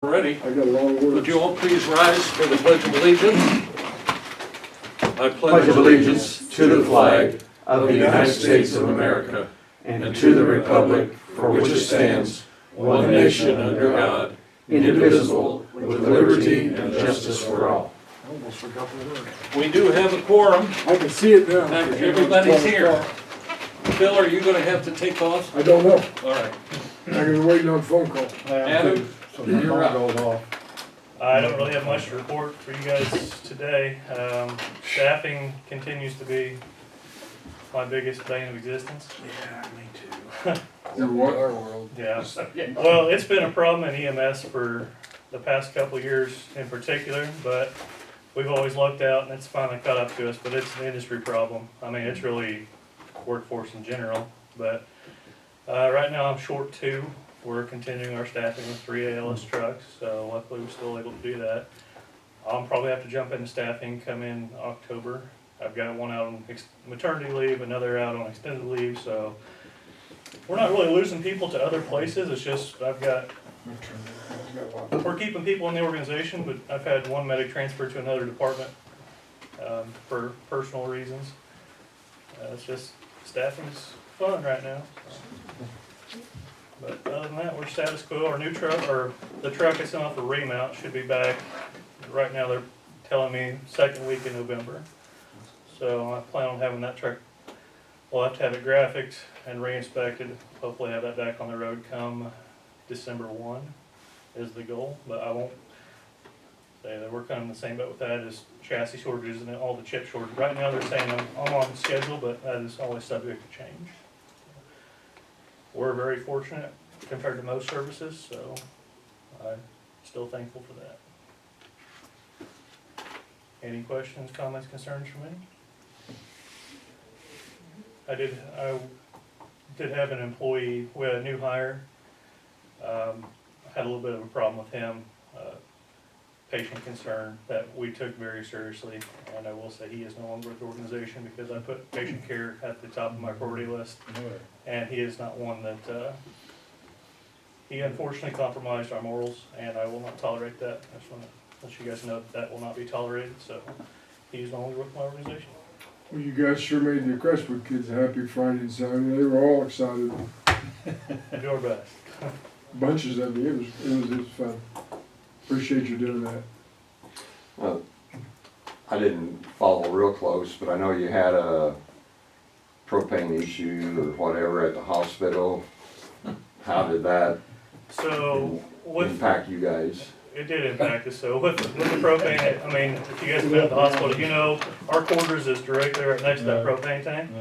Ready? I got a long word. Would you all please rise for the Pledge of Allegiance? I pledge allegiance to the flag of the United States of America and to the republic for which it stands, one nation under God, indivisible, with liberty and justice for all. I almost forgot the word. We do have a quorum. I can see it now. Everybody's here. Phil, are you gonna have to take off? I don't know. All right. I've been waiting on a phone call. Adam, you're up. I don't really have much to report for you guys today. Staffing continues to be my biggest bane of existence. Yeah, me too. In what? Our world. Yeah. Well, it's been a problem in EMS for the past couple of years in particular, but we've always lucked out and it's finally caught up to us, but it's an industry problem. I mean, it's really workforce in general, but right now I'm short 2. We're continuing our staffing with 3 ALS trucks, so luckily we're still able to do that. I'll probably have to jump into staffing come in October. I've got one out on maternity leave, another out on extended leave, so we're not really losing people to other places. It's just we're keeping people in the organization, but I've had one medic transfer to another department for personal reasons. It's just staffing's fun right now. But other than that, we're status quo. Our new truck, or the truck I sent off for remount, should be back. Right now they're telling me second week in November. So I plan on having that truck, we'll have to have it graphicked and re-inspected. Hopefully have that back on the road come December 1 is the goal. But I won't say that we're kind of in the same boat with that as chassis shortages and all the chip shortages. Right now they're saying I'm on schedule, but that is always subject to change. We're very fortunate compared to most services, so I'm still thankful for that. Any questions, comments, concerns for me? I did have an employee, we had a new hire. I had a little bit of a problem with him, patient concern that we took very seriously. And I will say he is no longer with the organization because I put patient care at the top of my priority list. And he is not one that, he unfortunately compromised our morals, and I will not tolerate that. I just want to let you guys know that will not be tolerated, so he's no longer with my organization. Well, you guys sure made the Crestwood kids happy Friday and Saturday. They were all excited. Do our best. Bunches of you. It was fun. Appreciate you doing that. Well, I didn't follow real close, but I know you had a propane issue or whatever at the hospital. How did that So impact you guys? it did impact us. So with the propane, I mean, if you guys have been at the hospital, you know our quarters is directly right next to that propane tank.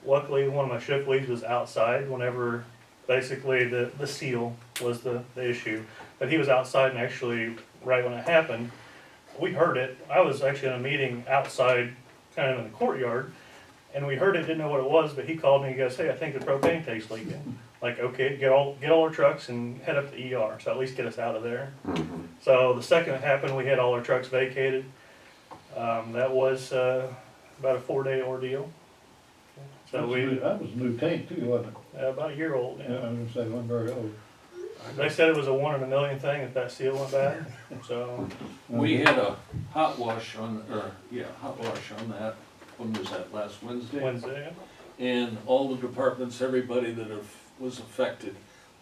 Luckily, one of my shift leads was outside whenever basically the seal was the issue. But he was outside, and actually right when it happened, we heard it. I was actually in a meeting outside, kind of in the courtyard, and we heard it, didn't know what it was, but he called me and he goes, "Hey, I think the propane tank's leaking." Like, okay, get all our trucks and head up to ER, so at least get us out of there. Mm-hmm. So the second it happened, we had all our trucks vacated. That was about a 4-day ordeal. So That was a new tank too, wasn't it? about a year old. Yeah, I was gonna say, wasn't very old. They said it was a 1 in a million thing if that seal went bad. So We had a hot wash on that. When was that, last Wednesday? Wednesday. And all the departments, everybody that was affected,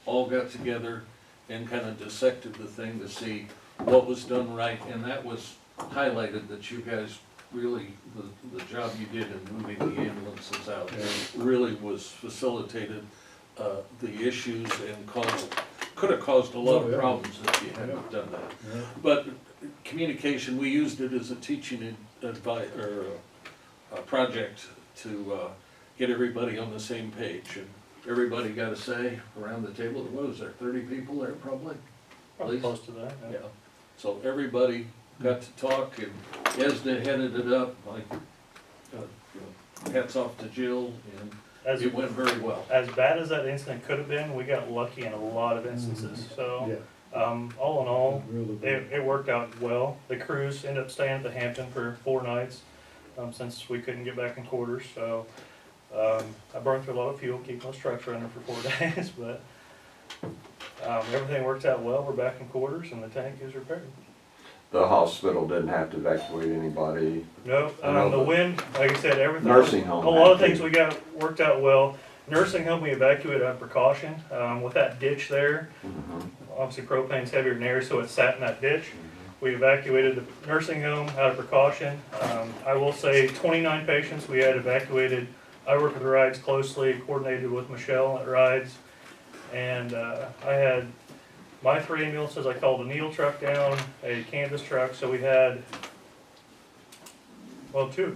all got together and kind of dissected the thing to see what was done right. And that was highlighted that you guys really, the job you did in moving the ambulances out really was facilitated the issues and could have caused a lot of problems if you hadn't done that. Yeah. But communication, we used it as a teaching project to get everybody on the same page, and everybody got a say around the table. What was there, 30 people there probably? Probably close to that. Yeah. So everybody got to talk, and Esna headed it up, like, hats off to Jill, and it went very well. As bad as that incident could have been, we got lucky in a lot of instances. So all in all, it worked out well. The crews ended up staying at the Hampton for 4 nights since we couldn't get back in quarters. So I burned through a lot of fuel keeping those trucks running for 4 days, but Everything worked out well, we're back in quarters and the tank is repaired. The hospital didn't have to evacuate anybody. No, I know the the wind, like I said, everything. Nursing home A lot of had things to. we got worked out well. Nursing home, we evacuated on precaution, with that ditch there. Mhm. Obviously propane's heavier than air, so it sat in that ditch. We evacuated the nursing home out of precaution. I will say 29 patients we had evacuated. I work with Rides closely, coordinated with Michelle at Rides. And, I had my 3 ambulances, I called a Neil truck down, a Kansas truck, so we had, well, two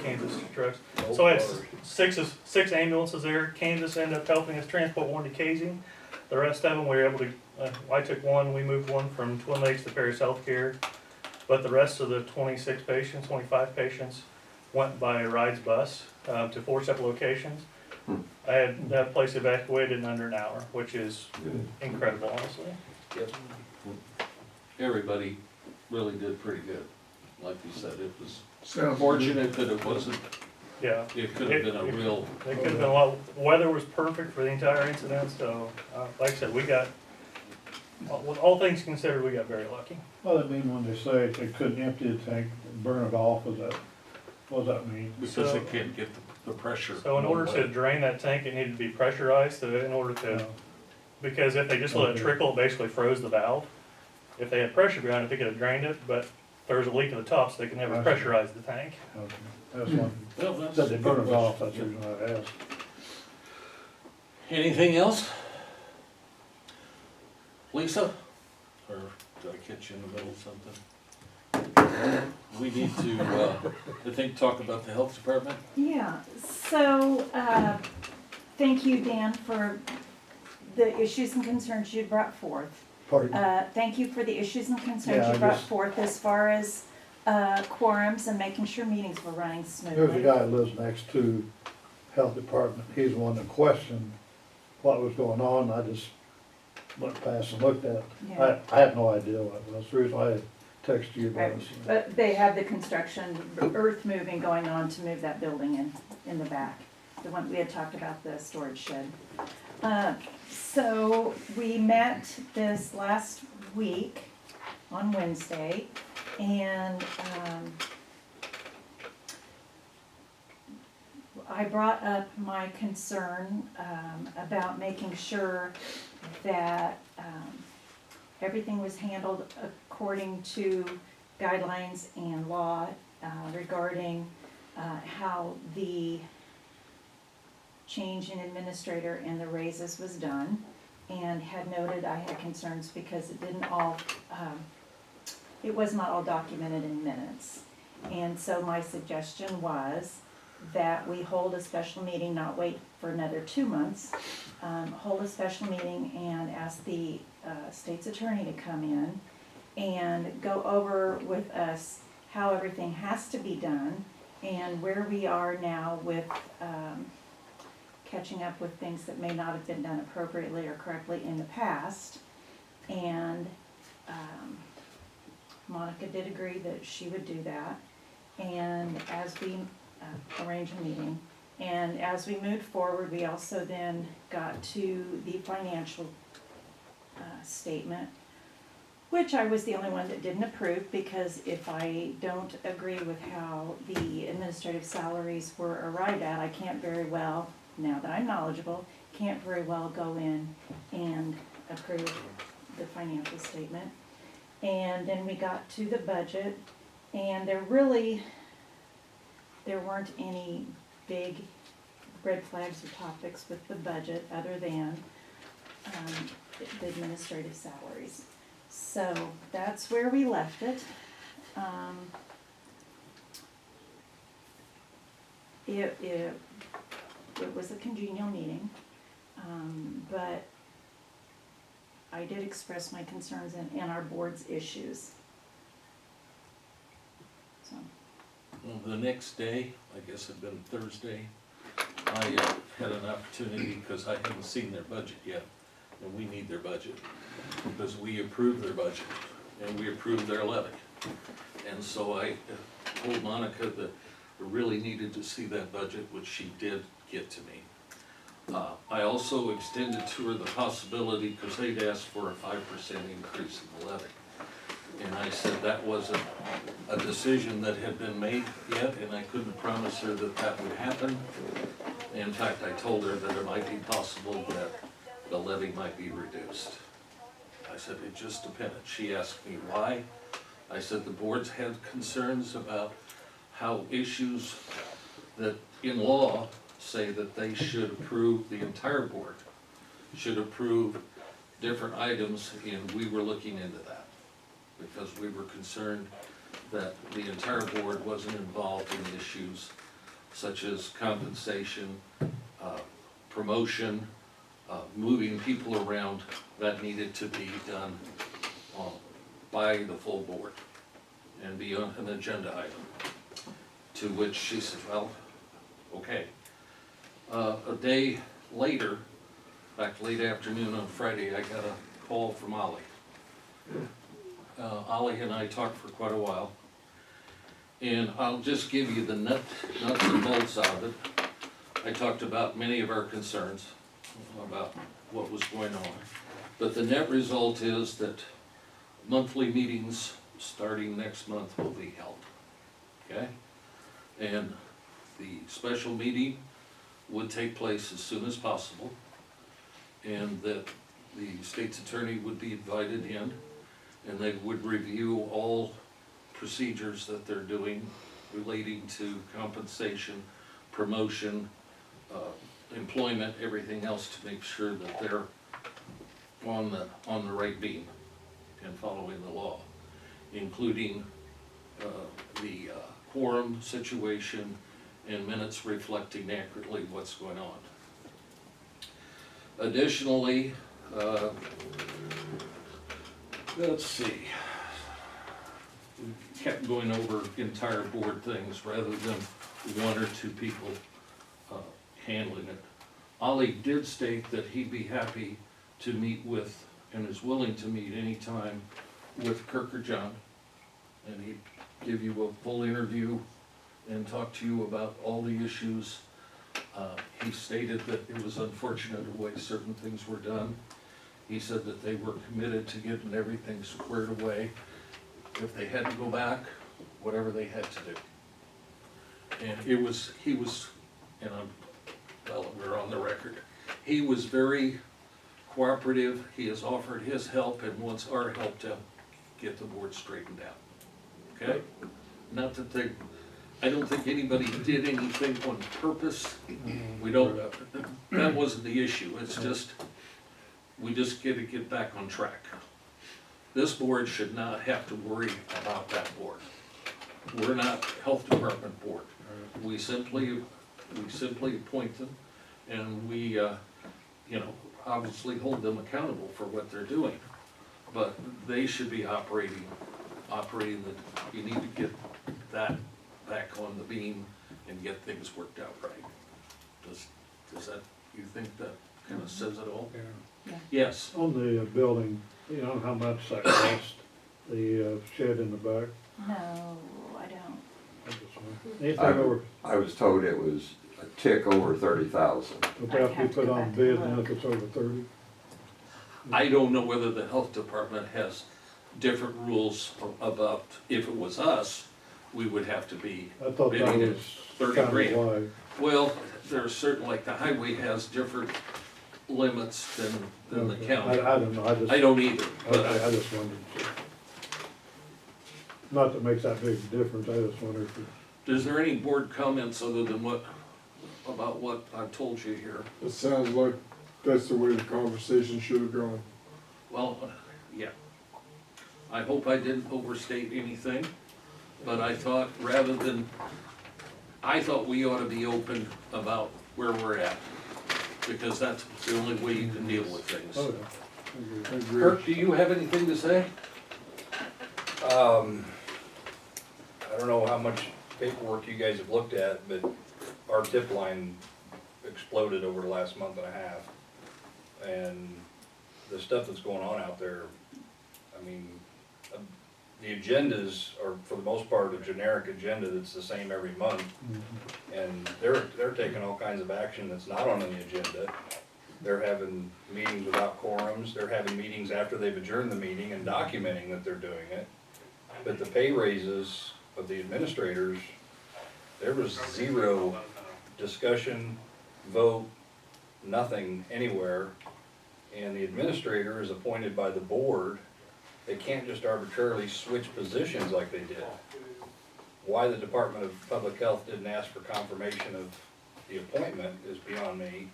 Kansas trucks. So I had six ambulances there. Kansas ended up helping us transport one to Casey. The rest of them, we were able to, I took one, we moved one from Twin Lakes to Paris Healthcare. But the rest of the 26 patients, 25 patients, went by a Rides bus, to 4 separate locations. I had that place evacuated in under an hour, which is Good. incredible, honestly. Yep. Everybody really did pretty good. Like you said, it was Sounds fortunate that it wasn't, Yeah, it could have been a real, it could have been a lot, weather was perfect for the entire incident, so, like I said, we got, with all things considered, we got very lucky. Well, I mean, when they say they couldn't empty the tank and burn it off, what does that mean? because So- it can't get the pressure. So in order no to way. drain that tank, it needed to be pressurized in order to, because if they just let it Okay. trickle, it basically froze the valve. If they had pressure behind it, they could have drained it, but there was a leak at the top, so they could never I see. pressurize the tank. Okay, that's one, Well, that's said they a burn good it off, question. that's the reason I asked. Anything else? Lisa? Or did I catch you in the middle of something? We need to, I think, talk about the health department. Yeah, so, thank you, Dan, for the issues and concerns you brought forth. Pardon? Thank you for the issues and concerns Yeah, I you brought just- forth as far as, quorums and making sure meetings were running There's a smoothly. guy that lives next to health department, he's the one that questioned what was going on, I just went past and looked at it. Yeah. I had no idea what it was, the reason I texted you about Right. it. But they have the construction, earth moving going on to move that building in the back. The one, we had talked about the storage shed. So we met this last week on Wednesday and, I brought up my concern, about making sure that, everything was handled according to guidelines and law, regarding, how the change in administrator and the raises was done, and had noted I had concerns because it didn't all, it was not all documented in minutes. And so my suggestion was that we hold a special meeting, not wait for another 2 months, hold a special meeting and ask the state's attorney to come in and go over with us how everything has to be done and where we are now with catching up with things that may not have been done appropriately or correctly in the past. And Monica did agree that she would do that. And as we arrange a meeting, and as we moved forward, we also then got to the financial statement, which I was the only one that didn't approve, because if I don't agree with how the administrative salaries were arrived at, I can't very well, now that I'm knowledgeable, can't very well go in and approve the financial statement. And then we got to the budget, and there weren't any big red flags or topics with the budget other than the administrative salaries. So that's where we left it. It was a congenial meeting, but I did express my concerns and our board's issues. So. Well, the next day, I guess it'd been Thursday, I had an opportunity, because I hadn't seen their budget yet, and we need their budget, because we approved their budget, and we approved their levy. And so I told Monica that I really needed to see that budget, which she did get to me. I also extended to her the possibility, because they'd asked for a 5% increase in the levy. And I said that wasn't a decision that had been made yet, and I couldn't promise her that that would happen. In fact, I told her that it might be possible that the levy might be reduced. I said it just depended. She asked me why. I said the boards had concerns about how issues that in law say that they should approve, the entire board should approve different items, and we were looking into that. Because we were concerned that the entire board wasn't involved in issues such as compensation, promotion, moving people around, that needed to be done by the full board and be on an agenda item. To which she said, well, okay. A day later, back late afternoon on Friday, I got a call from Ollie. Ollie and I talked for quite a while, and I'll just give you the nuts and bolts of it. I talked about many of our concerns about what was going on, but the net result is that monthly meetings starting next month will be held, okay? And the special meeting would take place as soon as possible, and that the state's attorney would be invited in, and they would review all procedures that they're doing relating to compensation, promotion, employment, everything else, to make sure that they're on the right beam and following the law, including the quorum situation and minutes reflecting accurately what's going on. Additionally, let's see, we kept going over entire board things rather than one or two people handling it. Ollie did state that he'd be happy to meet with, and is willing to meet anytime with Kirk or John, and he'd give you a full interview and talk to you about all the issues. He stated that it was unfortunate the way certain things were done. He said that they were committed to getting everything squared away. If they had to go back, whatever they had to do. And he was, and well, we're on the record, he was very cooperative. He has offered his help and wants our help to get the board straightened out. Okay? Not that they, I don't think anybody did anything on purpose. We don't, that wasn't the issue. It's just, we just get to get back on track. This board should not have to worry about that board. We're not health department board. We simply appoint them, and we, obviously hold them accountable for what they're doing. But they should be operating you need to get that back on the beam and get things worked out right. Does that, you think that kind of says it all? Yeah. Yes. On the building, you know how much that cost, the shed in the back? No, I don't. I just wonder. Anything over, I was told it was a tick over 30,000. would that be put on bid and if it's over 30? I don't know whether the health department has different rules about, if it was us, we would have to be I thought that bidding at was 30 kind of grand. why. Well, there's certain, like the highway has different limits than the Okay. county. I don't know, I don't either, but Okay, I just wondered. Not that it makes that big a difference, I just wondered if it. is there any board comments other than about what I've told you here? It sounds like that's the way the conversation should have gone. Well, yeah. I hope I didn't overstate anything, but I thought I thought we ought to be open about where we're at, because that's the only way you can deal with things. Oh, yeah. I agree. Kirk, do you have anything to say? I don't know how much paperwork you guys have looked at, but our tip line exploded over the last month and a half. And the stuff that's going on out there, I mean, the agendas are, for the most part, a generic agenda that's the same every month. And they're taking all kinds of action that's not on the agenda. They're having meetings without quorums, they're having meetings after they've adjourned the meeting and documenting that they're doing it. But the pay raises of the administrators, there was zero discussion, vote, nothing anywhere. And the administrator is appointed by the board. They can't just arbitrarily switch positions like they did. Why the Department of Public Health didn't ask for confirmation of the appointment is beyond me.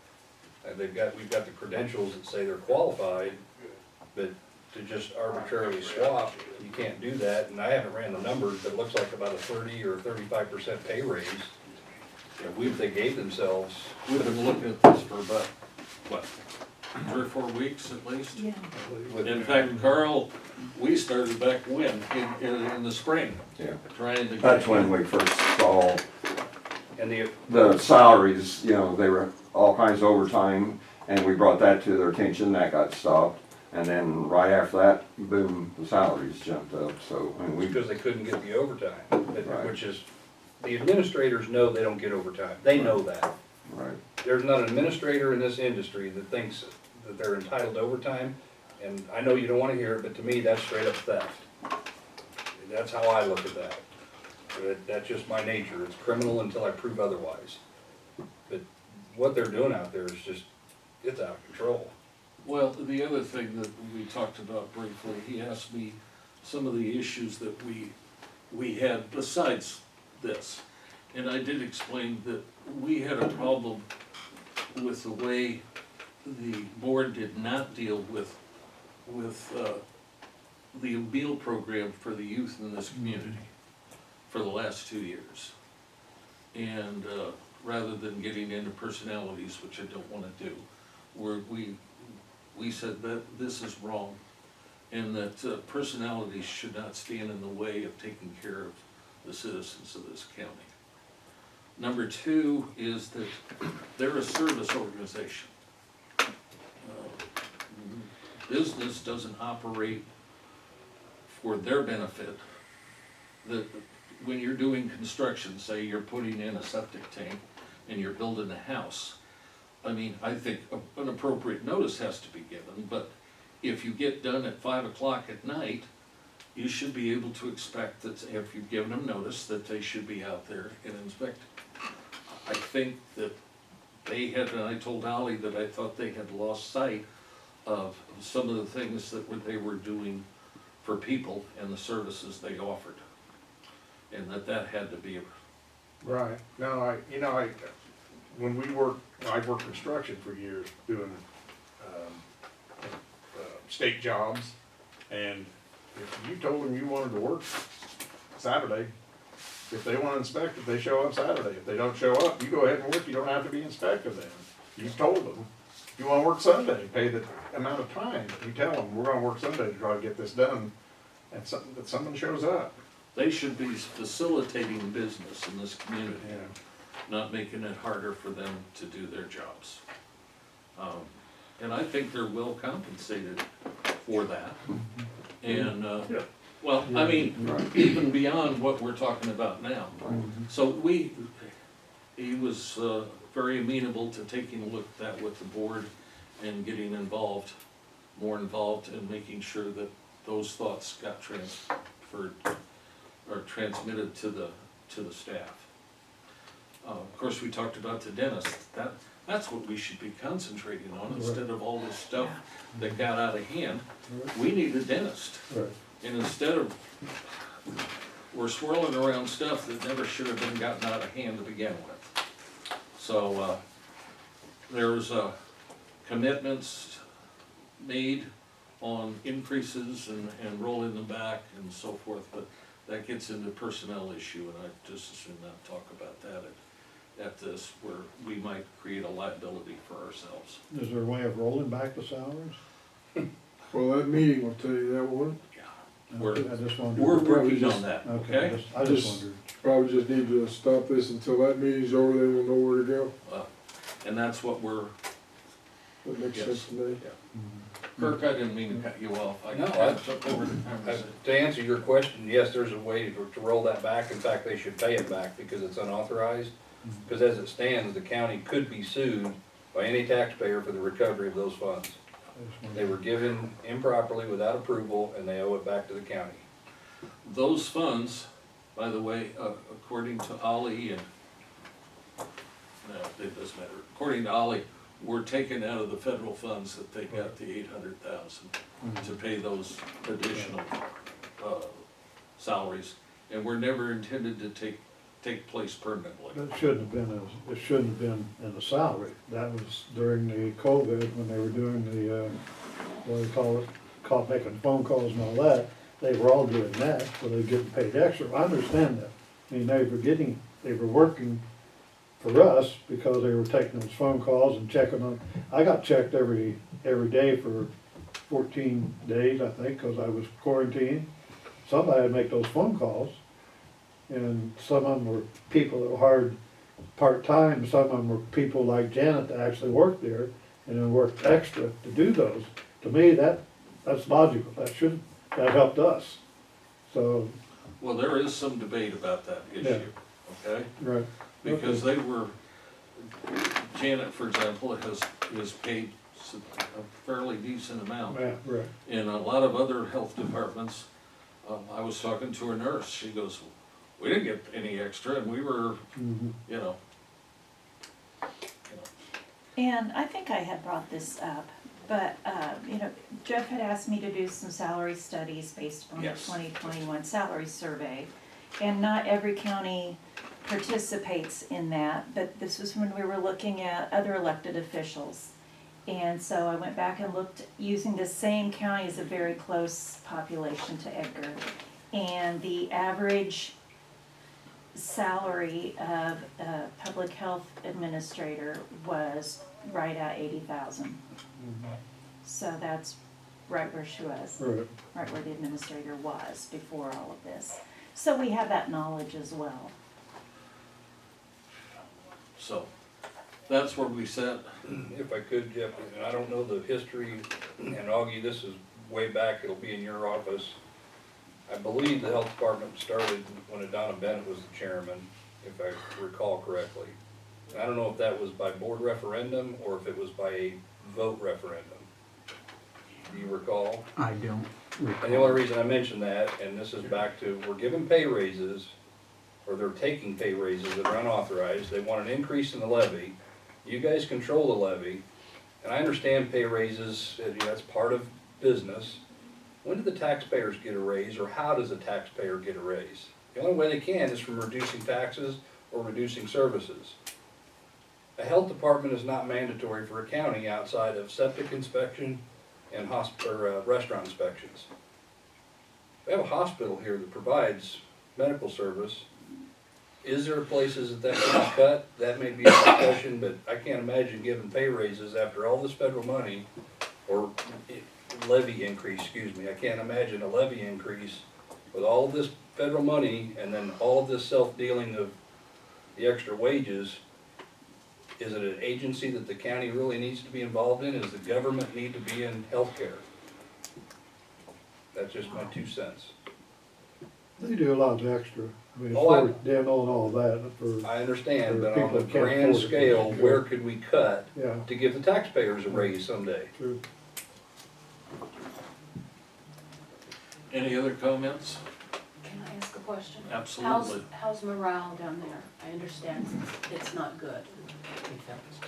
We've got the credentials that say they're qualified, but to just arbitrarily swap, you can't do that. And I haven't ran the numbers, but it looks like about a 30 or 35% pay raise. If they gave themselves, We've been looking at this for about, what, 3 or 4 weeks at least? Yeah. In fact, Carl, we started back when, in the spring, Yeah, trying to. that's when we first saw and the salaries, you know, they were all kinds of overtime, and we brought that to their attention, that got stopped. And then right after that, boom, the salaries jumped up, so, I mean, we, because they couldn't get the overtime, Right. which is, the administrators know they don't get overtime. They know that. right, There's not an administrator in this industry that thinks that they're entitled to overtime, and I know you don't wanna hear it, but to me, that's straight up theft. That's how I look at that. That's just my nature, it's criminal until I prove otherwise. But what they're doing out there is just, it's out of control. Well, the other thing that we talked about briefly, he asked me some of the issues that we had besides this. And I did explain that we had a problem with the way the board did not deal with the meal program for the youth in this community for the last 2 years. And rather than getting into personalities, which I don't wanna do, we said that this is wrong, and that personalities should not stand in the way of taking care of the citizens of this county. Number 2 is that they're a service organization. Business doesn't operate for their benefit. That when you're doing construction, say you're putting in a septic tank and you're building a house, I mean, I think an appropriate notice has to be given, but if you get done at 5 o'clock at night, you should be able to expect that if you've given them notice, that they should be out there and inspecting. I think that they had, and I told Ally that I thought they had lost sight of some of the things that they were doing for people and the services they offered. And that had to be, Right, no, when I worked construction for years doing, state jobs, and if you told them you wanted to work Saturday, if they wanna inspect it, they show up Saturday, if they don't show up, you go ahead and work, you don't have to be inspected then. You told them, if you wanna work Sunday, pay the amount of time, you tell them, we're gonna work Sunday to try to get this done, and that someone shows up. they should be facilitating business in this community, Yeah. not making it harder for them to do their jobs. And I think they're well compensated for that. And, Yeah. well, I mean, even beyond what we're talking about now. So he was very amenable to taking a look at that with the board and getting more involved and making sure that those thoughts got transferred or transmitted to the staff. Of course, we talked about the dentist. That's what we should be concentrating on instead of all this stuff that got out of hand. We need a dentist. Right. And instead of, we're swirling around stuff that never should have been gotten out of hand to begin with. So, there's commitments made on increases and rolling them back and so forth, but that gets into personnel issue, and I just as soon not talk about that at this, where we might create a liability for ourselves. Is there a way of rolling back the salaries? Well, that meeting will tell you that one. Yeah. We're I just wondered. We're probably working just- on that, Okay, okay? I just Just- wondered. Probably just need to stop this until that meeting's over, then we'll know where to go. And that's what we're, That makes Yes. sense to me. yeah. Kirk, I didn't mean to cut you off. No, I I- took over the conversation. To answer your question, yes, there's a way to roll that back. In fact, they should pay it back because it's unauthorized. Because as it stands, the county could be sued by any taxpayer for the recovery of those funds. They were given improperly without approval, and they owe it back to the county. Those funds, by the way, according to Ollie and, no, it doesn't matter, according to Ollie, were taken out of the federal funds that they got the 800,000 to pay those additional, salaries, and were never intended to take place permanently. It shouldn't have been, it shouldn't have been in the salary. That was during the COVID, when they were doing the, what do you call it, making phone calls and all that. They were all doing that, so they getting paid extra. I understand that. I mean, they were working for us because they were taking those phone calls and checking on. I got checked every day for 14 days, I think, because I was quarantined. Somebody would make those phone calls. And some of them were people that were hired part-time, some of them were people like Janet that actually worked there and then worked extra to do those. To me, that's logical, that helped us, so. Well, there is some debate about that issue, okay? Right. Because they were, Janet, for example, is paid a fairly decent amount. Yeah, right. In a lot of other health departments, I was talking to a nurse, she goes, we didn't get any extra, and we were, Mhm. you know. And I think I had brought this up, but, Jeff had asked me to do some salary studies based on the Yes. 2021 salary survey. And not every county participates in that, but this was when we were looking at other elected officials. And so I went back and looked, using the same county as a very close population to Edgar. And the average salary of a public health administrator was right at 80,000. So that's right where she was, Right. right where the administrator was before all of this. So we have that knowledge as well. So, that's where we sat. If I could, Jeff, and I don't know the history, and Augie, this is way back, it'll be in your office. I believe the health department started when Donna Bennett was the chairman, if I recall correctly. And I don't know if that was by board referendum or if it was by a vote referendum. Do you recall? I don't And the only reason I mention that, and this is back to, we're giving pay raises, or they're taking pay raises that are unauthorized, they want an increase in the levy. You guys control the levy, and I understand pay raises, that's part of business. When do the taxpayers get a raise, or how does a taxpayer get a raise? The only way they can is from reducing taxes or reducing services. A health department is not mandatory for a county outside of septic inspection and restaurant inspections. We have a hospital here that provides medical service. Is there places that can be cut? That may be a discussion, but I can't imagine giving pay raises after all this federal money, or levy increase, excuse me. I can't imagine a levy increase with all of this federal money and then all of this self-dealing of the extra wages. Is it an agency that the county really needs to be involved in? Does the government need to be in healthcare? That's just my 2 cents. They do a lot of extra. I mean, as Oh, far as dental and all that, for, I understand, For but on people the that can't grand afford it. scale, where could we cut yeah, to give the taxpayers a raise someday? true. Any other comments? Can I ask a question? Absolutely. How's morale down there? I understand it's not good.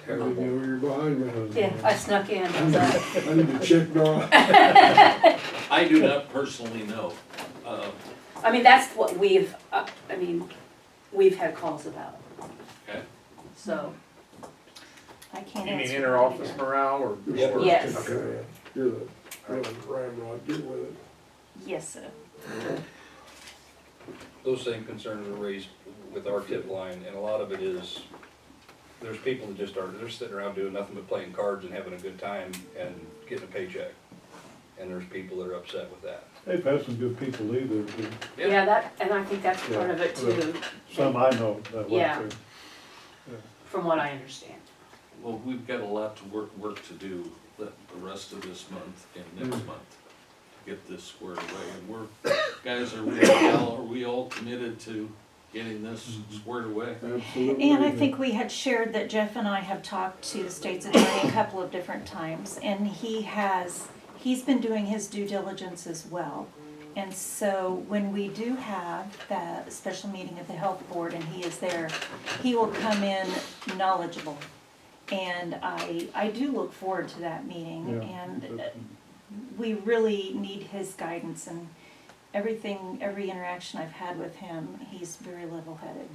I didn't know you were behind me. Yeah, I snuck in, so. I need to check on. I do not personally know. I mean, that's what we've had calls about, Okay. so. I can't You mean answer that inter-office either. morale or? Yep. or- Yes. Okay, you're the ramrod, get with it. Yes, sir. Those same concerns are raised with our tip line, and a lot of it is, there's people that they're sitting around doing nothing but playing cards and having a good time and getting a paycheck. And there's people that are upset with that. They've had some good people leave there, too. Yeah, and I think that's part of it too, Some I know that Yeah. went there. from what I understand. Well, we've got a lot to work to do the rest of this month and next month to get this squared away. And are we all committed to getting this squared away? Absolutely. And I think we had shared that Jeff and I have talked to the state's attorney a couple of different times, and he's been doing his due diligence as well. And so when we do have that special meeting of the health board and he is there, he will come in knowledgeable. And I do look forward to that meeting, Yeah. and we really need his guidance, and every interaction I've had with him, he's very level-headed.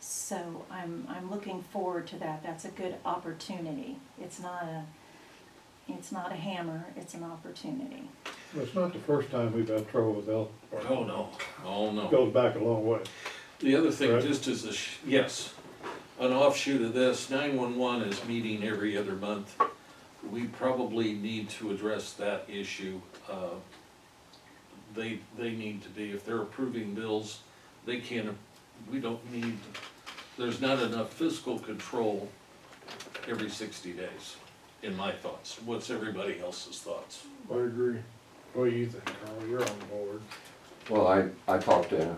So I'm looking forward to that. That's a good opportunity. It's not a hammer, it's an opportunity. Well, it's not the first time we've had trouble with health Oh, department. no, oh, no. Goes back a long way. The other thing, Right. just as yes, an offshoot of this, 911 is meeting every other month. We probably need to address that issue. They need to be, if they're approving bills, they can't, we don't need, there's not enough fiscal control every 60 days, in my thoughts. What's everybody else's thoughts? I agree. What do you think, Carl? You're on board. Well, I talked to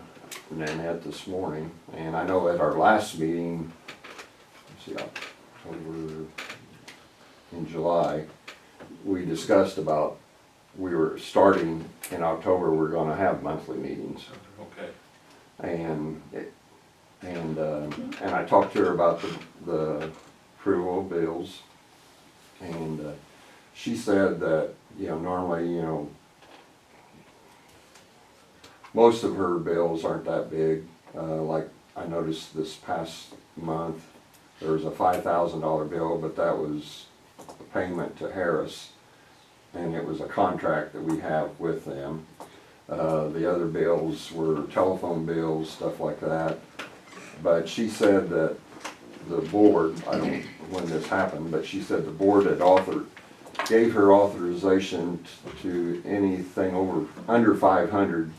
Nanette this morning, and I know at our last meeting, let's see, October, in July, we discussed about, we were starting in October, we're gonna have monthly meetings. Okay. And I talked to her about the approval of bills, and she said that, normally, most of her bills aren't that big. Like I noticed this past month, there was a $5,000 bill, but that was a payment to Harris, and it was a contract that we have with them. The other bills were telephone bills, stuff like that. But she said that the board, I don't know when this happened, but she said the board had gave her authorization to anything under 500,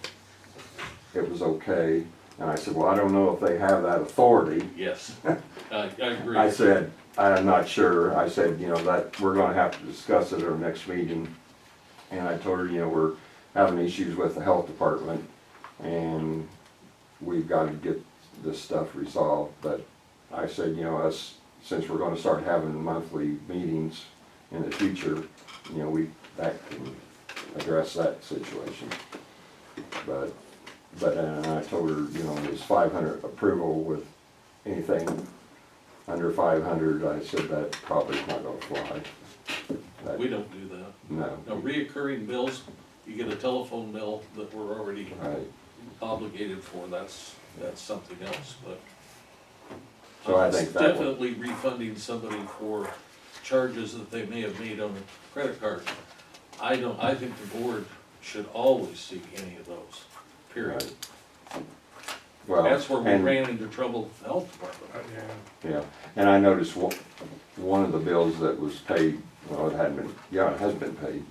it was okay. And I said, well, I don't know if they have that authority. Yes, I agree. I said, I'm not sure. I said, that we're gonna have to discuss it at our next meeting. And I told her, we're having issues with the health department, and we've gotta get this stuff resolved. But I said, since we're gonna start having monthly meetings in the future, that can address that situation. But and I told her, it was 500 approval with anything under 500. I said that probably not gonna fly. We don't do that. No. Now, reoccurring bills, you get a telephone bill that we're already Right. obligated for, that's something else, but. So I think It's that would, definitely refunding somebody for charges that they may have made on a credit card. I think the board should always see any of those, period. Right. Well, That's where we and- ran into trouble with the health department. Yeah. Yeah, and I noticed one of the bills that was paid, well, it hadn't been, it has been paid,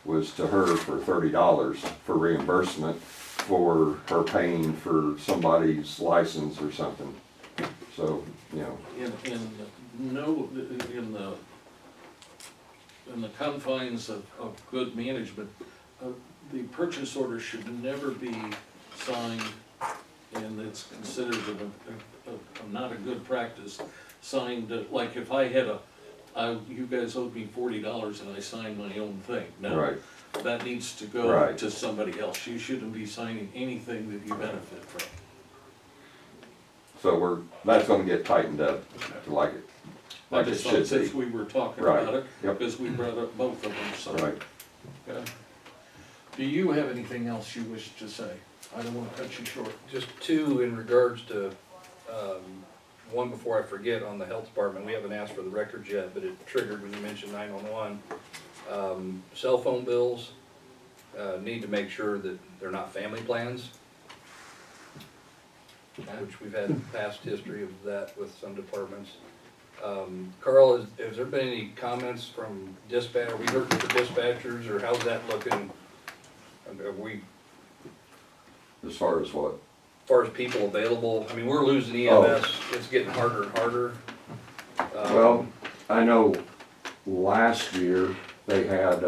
was to her for $30 for reimbursement for her paying for somebody's license or something. So, In the confines of good management, the purchase order should never be signed, and it's considered not a good practice, signed, like if I had you guys owed me $40 and I signed my own thing. No, right, that needs to go Right. to somebody else. You shouldn't be signing anything that you benefit from. so that's gonna get tightened up to like it I should just thought since be. we were talking Right. about it, Yep. because we brought up both of them, so. Right. Okay. Do you have anything else you wish to say? I don't wanna cut you short. Just two in regards to, one before I forget on the health department, we haven't asked for the records yet, but it triggered when you mentioned 911. Cell phone bills, need to make sure that they're not family plans, which we've had past history of that with some departments. Carl, has there been any comments from dispatch, are we working with the dispatchers, or how's that looking? Have we, As far as what? as far as people available, I mean, we're losing EMS, it's getting harder and harder. Well, I know last year, they had,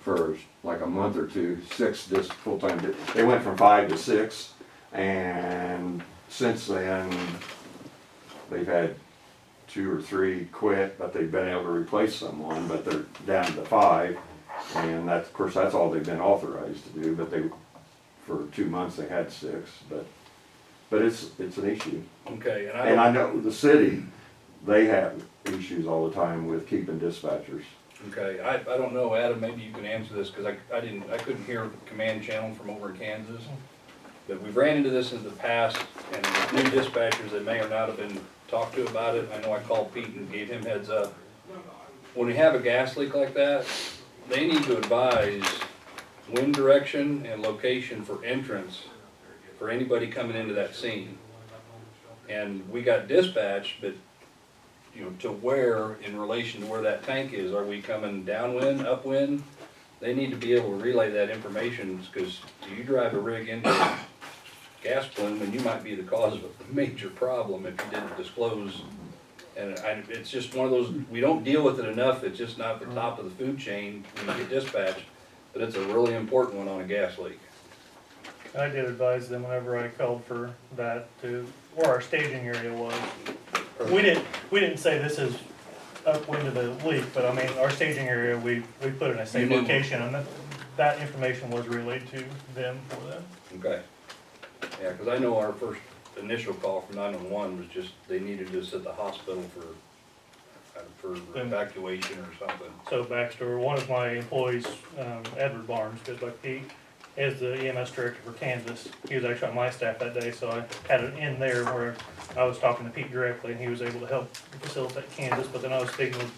for like a month or two, 6 just full-time, they went from 5 to 6, and since then, they've had 2 or 3 quit, but they've been able to replace someone, but they're down to 5, and that's, of course, that's all they've been authorized to do, but they, for 2 months, they had 6, but it's an issue. Okay, And I know the city, they have issues all the time with keeping dispatchers. Okay, I don't know, Adam, maybe you can answer this, cause I couldn't hear the command channel from over in Kansas. But we've ran into this in the past, and with new dispatchers that may or not have been talked to about it, I know I called Pete and gave him heads up. When we have a gas leak like that, they need to advise wind direction and location for entrance for anybody coming into that scene. And we got dispatched, but you know, to where, in relation to where that tank is, are we coming downwind, upwind? They need to be able to relay that information, because you drive a rig into a gas plume and you might be the cause of a major problem if you didn't disclose. And it's just one of those, we don't deal with it enough, it's just not the top of the food chain when you get dispatched, but it's a really important one on a gas leak. I did advise them whenever I called for that to where our staging area was. We didn't say this is upwind of the leak, but I mean, our staging area, we put in a safe You knew. location, and that information was relayed to them for them. Okay. Yeah, because I know our first initial call from 911 was just, they needed us at the hospital for evacuation or something. So backstory, one of my employees, Edward Barnes, goes by Pete, is the EMS director for Kansas. He was actually on my staff that day, so I had it in there where I was talking to Pete directly, and he was able to help facilitate Kansas, but then I was speaking with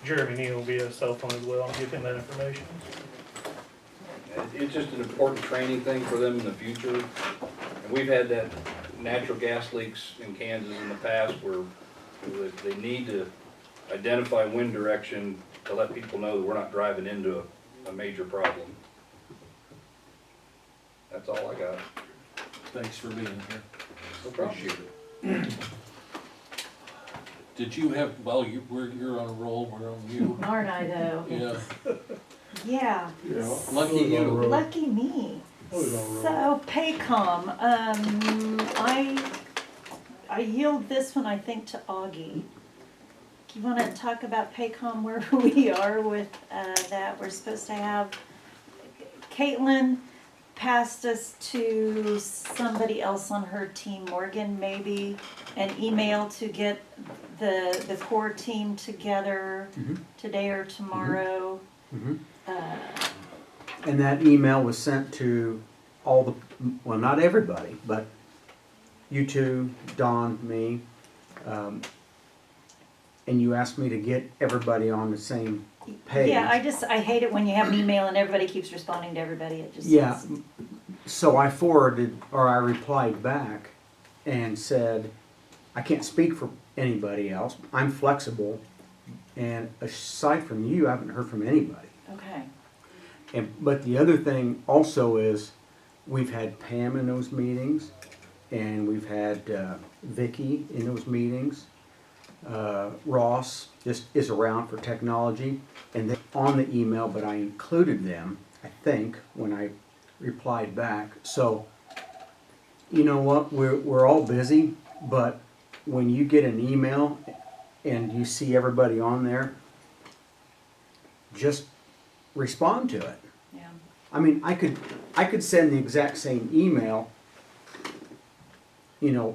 Jeremy Neal via cell phone as well, and give him that information. It's just an important training thing for them in the future. And we've had that natural gas leaks in Kansas in the past where they need to identify wind direction to let people know that we're not driving into a major problem. That's all I got. Thanks for being here. No problem. Did you have, well, you're on a roll, we're on you. Aren't I though? Yeah, Yeah. Yeah. lucky you. Lucky me. was all right. So Paycom, I yield this one, I think, to Augie. Do you wanna talk about Paycom, where we are with, that? We're supposed to have, Caitlin passed us to somebody else on her team, Morgan maybe, an email to get the core team together today or tomorrow. And that email was sent to all the, well, not everybody, but you two, Dawn, me, and you asked me to get everybody on the same page. Yeah, I hate it when you have an email and everybody keeps responding to everybody, it just. Yeah, so I forwarded, or I replied back and said, I can't speak for anybody else, I'm flexible, and aside from you, I haven't heard from anybody. Okay, But the other thing also is, we've had Pam in those meetings, and we've had Vicky in those meetings. Ross just is around for technology, and they're on the email, but I included them, I think, when I replied back. So, you know what, we're all busy, but when you get an email and you see everybody on there, just respond to it. yeah. I mean, I could send the exact same email,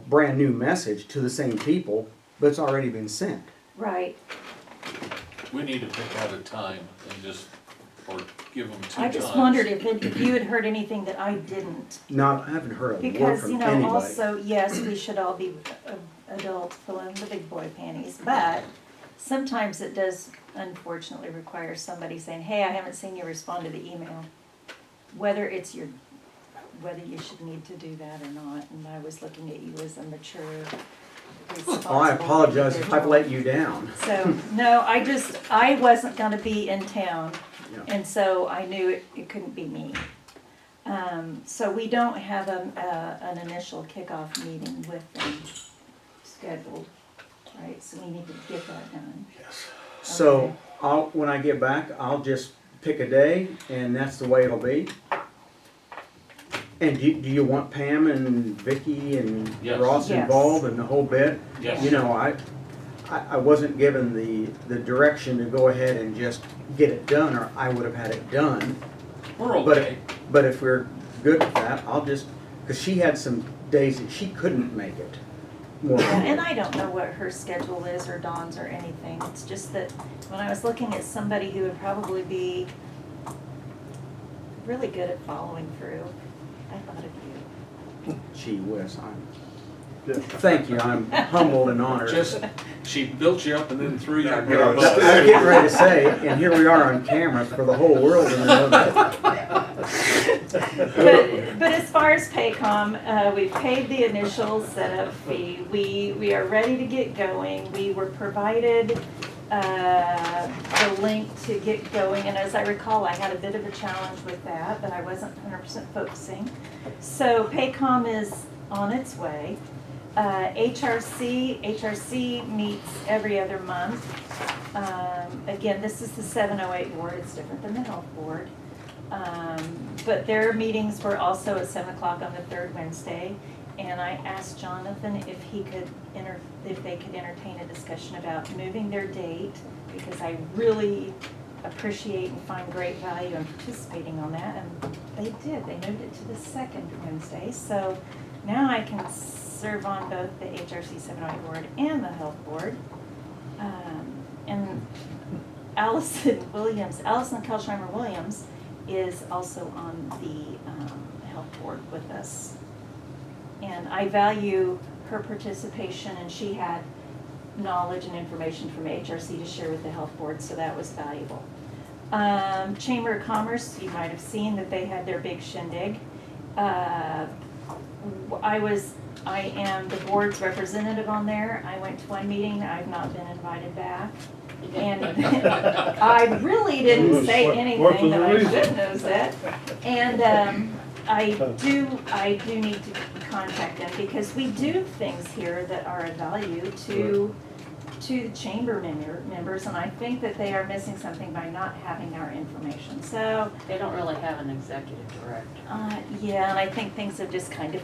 brand new message to the same people, but it's already been sent. Right, We need to pick out a time and just, or give them 2 times. I just wondered if you had heard anything that I didn't. I haven't heard a word Because, from anybody. also, yes, we should all be adults pulling the big boy panties, but sometimes it does unfortunately require somebody saying, hey, I haven't seen you respond to the email. Whether you should need to do that or not, and I was looking at you as a mature, responsible Oh, I apologize if I've individual. let you down. So, no, I wasn't gonna be in town, Yeah. and so I knew it couldn't be me. So we don't have an initial kickoff meeting with them scheduled, right, so we need to get that done. So Okay. when I get back, I'll just pick a day and that's the way it'll be. And do you want Pam and Vicky and Yes. Ross Yes. involved and the whole bit? Yes. You know, I wasn't given the direction to go ahead and just get it done, or I would have had it done. We're But, okay. but if we're good with that, I'll just, because she had some days that she couldn't make it. More Yeah, than and I don't know what her schedule is or Dawn's or anything. It's just that when I was looking at somebody who would probably be really good at following through, I thought of you. Gee whiz, thank you, I'm humbled and honored. Just, she built you up and then threw you under Yeah, the yeah. I was bus. getting ready to say, and here we are on camera for the whole world to know that. But as far as Paycom, we've paid the initial setup fee. We are ready to get going. We were provided the link to get going, and as I recall, I had a bit of a challenge with that, but I wasn't 100% focusing. So Paycom is on its way. HRC meets every other month. Again, this is the 708 board, it's different than the health board. But their meetings were also at 7 o'clock on the third Wednesday. And I asked Jonathan if he could if they could entertain a discussion about moving their date, because I really appreciate and find great value in participating on that, and they did. They moved it to the second Wednesday, so now I can serve on both the HRC 708 board and the health board. And Allison Kelsheimer Williams is also on the health board with us. And I value her participation, and she had knowledge and information from HRC to share with the health board, so that was valuable. Chamber of Commerce, you might have seen that they had their big shindig. I am the board's representative on there. I went to one meeting, I've not been invited back. And I really didn't say anything that I shouldn't have said. And I do need to contact them, because we do things here that are of value to the chamber members, and I think that they are missing something by not having our information. So, They don't really have an executive director. yeah, and I think things have just kind of,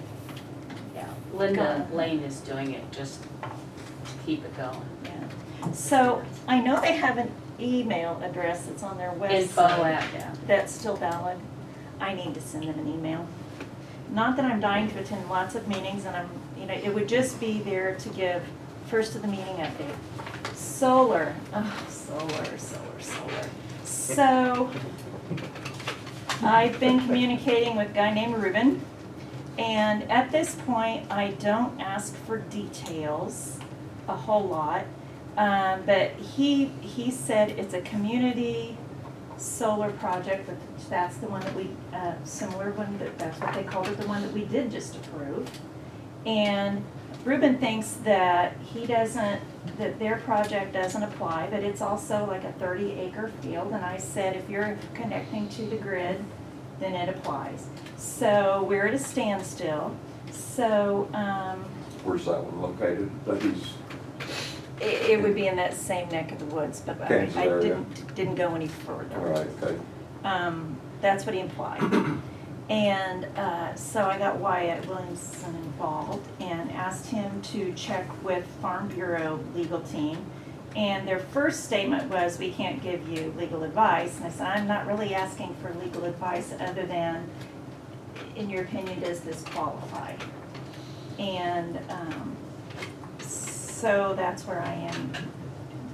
Yeah, Linda Lane is doing it just to keep it going. yeah. So, I know they have an email address that's on their website. Info at, yeah. That's still valid. I need to send them an email. Not that I'm dying to attend lots of meetings, and it would just be there to give first of the meeting update. Solar. So, I've been communicating with a guy named Ruben, and at this point, I don't ask for details a whole lot, but he said it's a community solar project, but that's the one that we, similar one, that's what they called it, the one that we did just approve. And Ruben thinks that that their project doesn't apply, but it's also like a 30-acre field, and I said, if you're connecting to the grid, then it applies. So we're at a standstill. So, Where's that one located? That is, it would be in that same neck of the woods, but Kansas I area. didn't go any further. all right, okay. That's what he implied. And so I got Wyatt Williamson involved and asked him to check with Farm Bureau legal team. And their first statement was, we can't give you legal advice. And I said, I'm not really asking for legal advice other than, in your opinion, does this qualify? And so that's where I am.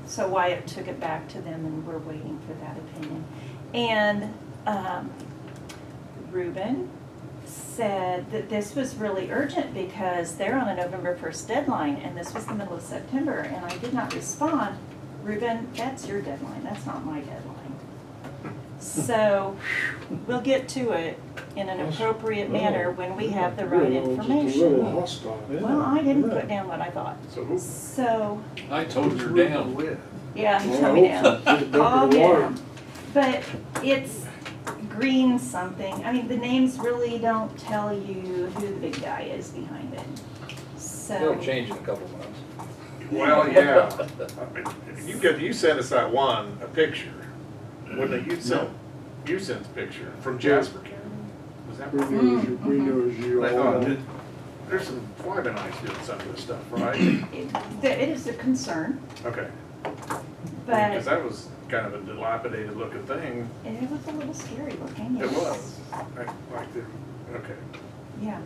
So Wyatt took it back to them, and we're waiting for that opinion. And Ruben said that this was really urgent because they're on a November 1st deadline, and this was the middle of September, and I did not respond. Ruben, that's your deadline, that's not my deadline. So we'll get to it in an appropriate manner when we have the right Just a little information. hostile. Well, I didn't put down what I thought. So who? So, I told her down. yeah, Well, calm I down. hope so. Just dump Calm the water. down. But it's green something. I mean, the names really don't tell you who the big guy is behind it. So. It'll change in a couple months. Well, yeah. You sent us that one, a picture. When you sent a picture from Jasper County. Was that We right? knew it was you I all thought along. that there's some fly by nights doing some of this stuff, right? It is a concern, Okay. but Because that was kind of a dilapidated looking thing. it was a little scary looking. It was. Okay. Yeah.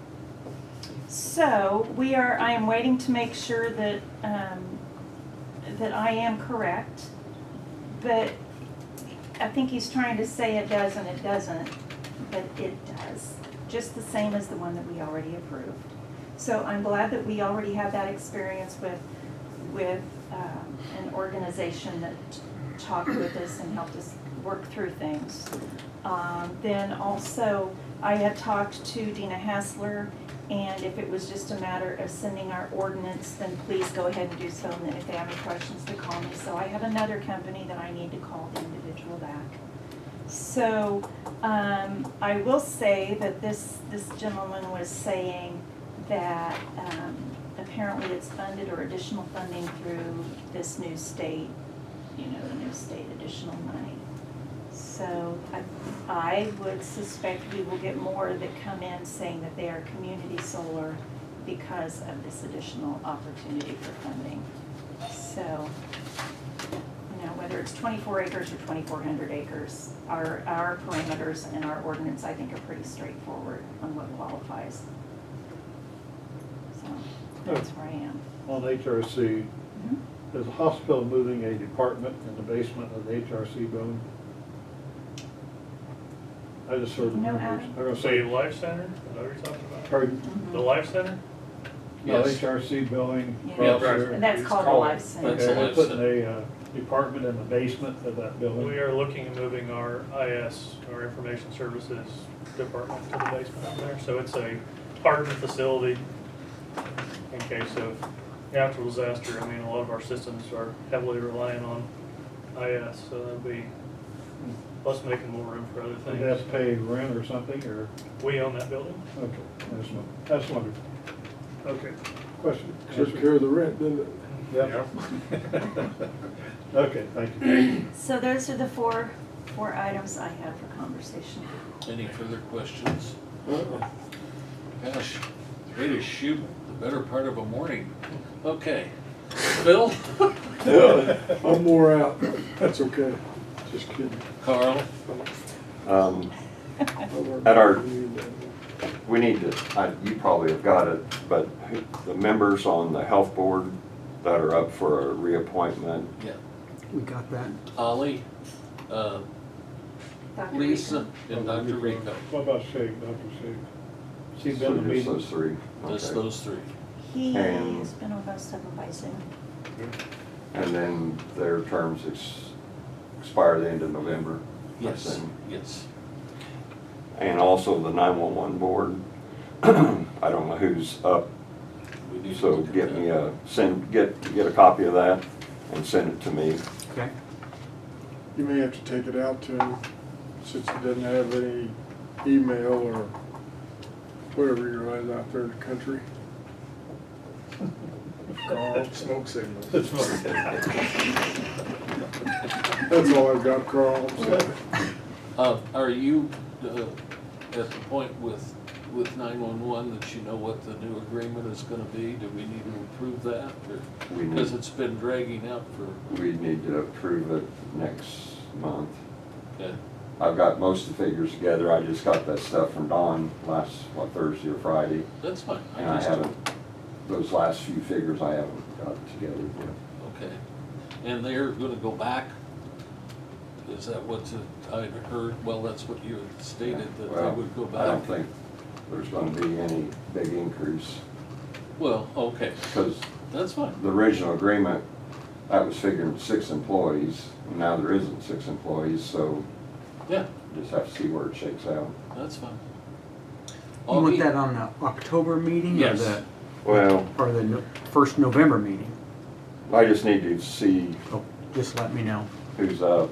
So I am waiting to make sure that, that I am correct. But I think he's trying to say it does and it doesn't, but it does. Just the same as the one that we already approved. So I'm glad that we already had that experience with an organization that talked with us and helped us work through things. Then also, I had talked to Dina Hassler, and if it was just a matter of sending our ordinance, then please go ahead and do so, and then if they have any questions, to call me. So I have another company that I need to call the individual back. So, I will say that this gentleman was saying that, apparently it's funded or additional funding through this new state, the new state additional money. So I would suspect we will get more that come in saying that they are community solar because of this additional opportunity for funding. So, whether it's 24 acres or 2,400 acres, our parameters and our ordinance, I think, are pretty straightforward on what qualifies. So that's where I am. On HRC, Mhm. is the hospital moving a department in the basement of the HRC building? I just heard No, rumors. Adam. I'm gonna Say say, Life Center, is that what you're talking about? pardon, The Life Center? no, Yes. HRC building Yeah. across Yeah, right. there. And that's It's called the called- Life Center. That's Okay, a they're Life putting Center. a department in the basement of that building. We are looking at moving our IS, our Information Services Department to the basement up there. So it's a hardened facility in case of natural disaster. I mean, a lot of our systems are heavily reliant on IS, so that'll be, plus making more room for other Do they have to things. pay rent or something, or, We own that building. okay, that's wonderful. Okay, question? Took care of the rent, didn't it? Yep. Okay, thank you. So those are the four items I had for conversation. Any further questions? Uh-uh. Gosh, way to shoot the better part of a morning. Okay. Bill? I'm more out. That's okay. Just kidding. Carl? I work At our- for you, We need to, you probably have got it, but the members on the health board that are up for a reappointment, Yeah. We got that. Ollie, Dr. Lisa, and Dr. Rico. What about Shake, Dr. Shake? She been so to just meetings? those three. Just Okay. those three. He And- has been on most of them by Zoom. And then their terms expire the end of November. I Yes, assume. yes. And also the 911 board. I don't know who's up, We need to so look at get that. me get a copy of that and send it to me. Okay. You may have to take it out to him, since he doesn't have any email or whatever you realize out there in the country. Carl, smoke signals. That's all I've got, Carl. Are you at the point with 911 that you know what the new agreement is gonna be? Do we need to approve that? We Because need, it's been dragging out for, we need to approve it next month. okay, I've got most of the figures together. I just got that stuff from Dawn last, Thursday or Friday. that's fine. And I just- haven't, those last few figures I haven't got together yet. Okay. And they're gonna go back? Is that what I heard? Well, that's what you had stated, that they Well, would go back. I don't think there's gonna be any big increase, Well, okay, because that's fine. the original agreement, that was figuring 6 employees, and now there isn't 6 employees, so Yeah, just have to see where it shakes out. that's fine. You want that on the October meeting? Yes. Well, Or the first November meeting? I just need to see Oh, just let me know. who's up.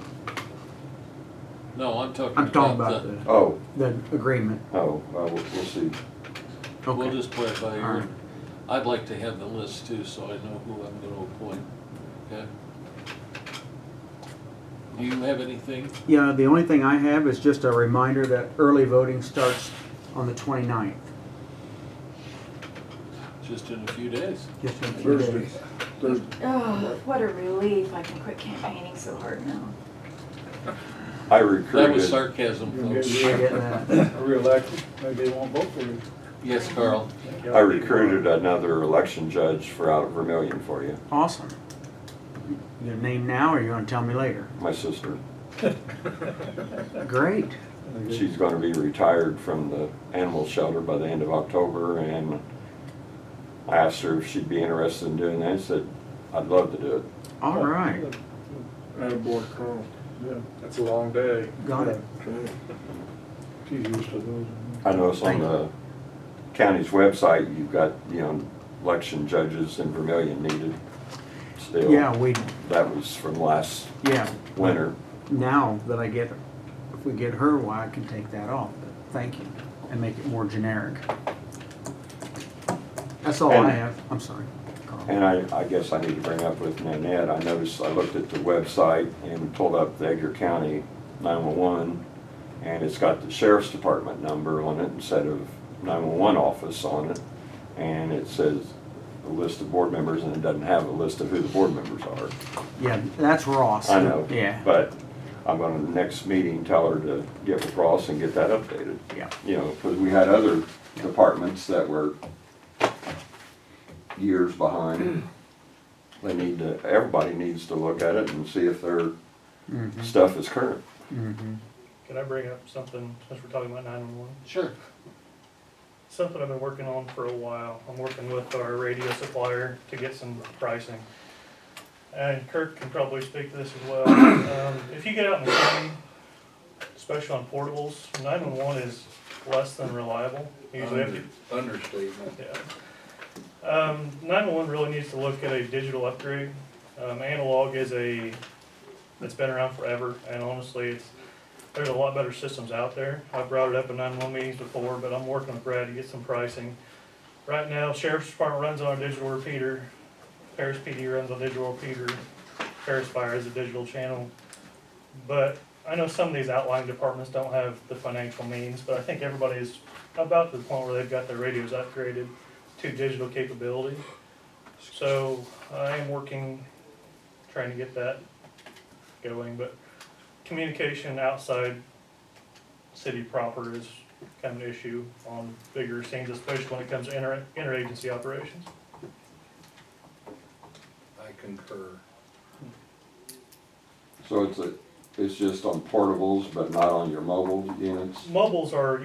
No, I'm talking I'm talking about about the, Oh, the agreement. well, we'll see. we'll Okay. just play it by All ear. right. I'd like to have the list too, so I know who I'm gonna appoint, okay? Do you have anything? Yeah, the only thing I have is just a reminder that early voting starts on the 29th. Just in a few days. Just in a few Thursday. days. Thursday. Oh, what a relief, I can quit campaigning so hard now. I That was recruited, sarcasm, You'll folks. I get that. Reelected, maybe they won't vote for you. Yes, Carl? I recruited another election judge for out of Vermillion for you, Awesome. You gonna name now, or you gonna tell me later? my sister. Great. She's gonna be retired from the animal shelter by the end of October, and I asked her if she'd be interested in doing that, and said, I'd love to do it. All right. Attaboy, Carl. Yeah. That's a long day. Got it. She's used to those. I noticed on the county's website, you've got, election judges in Vermillion needed still. Yeah, That was from last yeah. winter. Now that if we get her, why I can take that off, but thank you, and make it more generic. That's all I And- have, I'm sorry, Carl. And I guess I need to bring up with Nanette, I noticed, I looked at the website and pulled up the Edgar County 911, and it's got the sheriff's department number on it instead of 911 office on it, and it says a list of board members, and it doesn't have a list of who the board members are. Yeah, that's Ross. I know. Yeah, But I'm gonna, next meeting, tell her to get with Ross and get that updated. yeah. Because we had other departments that were years behind. Everybody needs to look at it and see if their Mhm, stuff is current. mhm. Can I bring up something, since we're talking about 911? Sure. Something I've been working on for a while. I'm working with our radio supplier to get some pricing. And Kirk can probably speak to this as well. If you get out in the county, especially on portables, 911 is less than reliable. Usually if you, Understatement. yeah. 911 really needs to look at a digital upgrade. Analog it's been around forever, and honestly, there's a lot better systems out there. I've brought it up in 911 meetings before, but I'm working with Brad to get some pricing. Right now, Sheriff's Department runs on a digital repeater, Paris PD runs on a digital repeater, Paris Fire is a digital channel. But I know some of these outlying departments don't have the financial means, but I think everybody's about to the point where they've got their radios upgraded to digital capability. So I am working, trying to get that going, but communication outside city proper is kind of an issue on bigger scenes, especially when it comes to interagency operations. I concur. So it's just on portables, but not on your mobile units? Mobiles are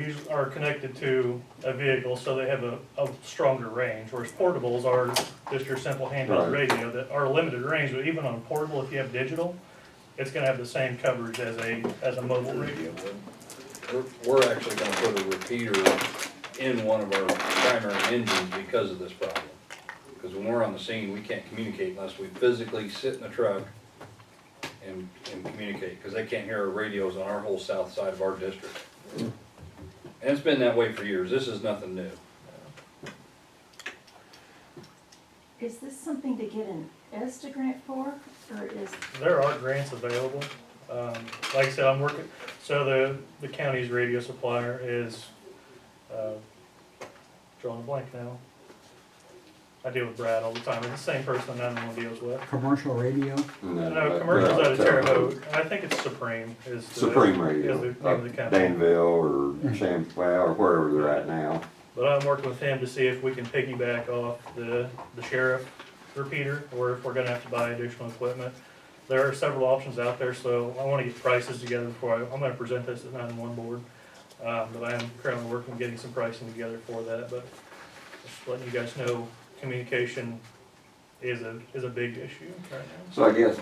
connected to a vehicle, so they have a stronger range, whereas portables are just your simple handheld Right. radio that are limited range, but even on a portable, if you have digital, it's gonna have the same coverage as a mobile radio. We're actually gonna put a repeater in one of our primary engines because of this problem. Because when we're on the scene, we can't communicate unless we physically sit in the truck and communicate, because they can't hear our radios on our whole south side of our district. And it's been that way for years, this is nothing new. Is this something to get an ESTA grant for, or is, There are grants available. Like I said, I'm working, so the county's radio supplier is, drawing a blank now. I deal with Brad all the time, it's the same person that 911 deals with. Commercial radio? No, commercial's out of Terre Haute, I think it's Supreme is the. Supreme Radio, Is the name of the up company. Danville or Champlain, or wherever they're at now. But I'm working with him to see if we can piggyback off the sheriff repeater, or if we're gonna have to buy additional equipment. There are several options out there, so I wanna get prices together before I'm gonna present this at 911 board. But I am currently working on getting some pricing together for that, but just letting you guys know, communication is a big issue right now. So I guess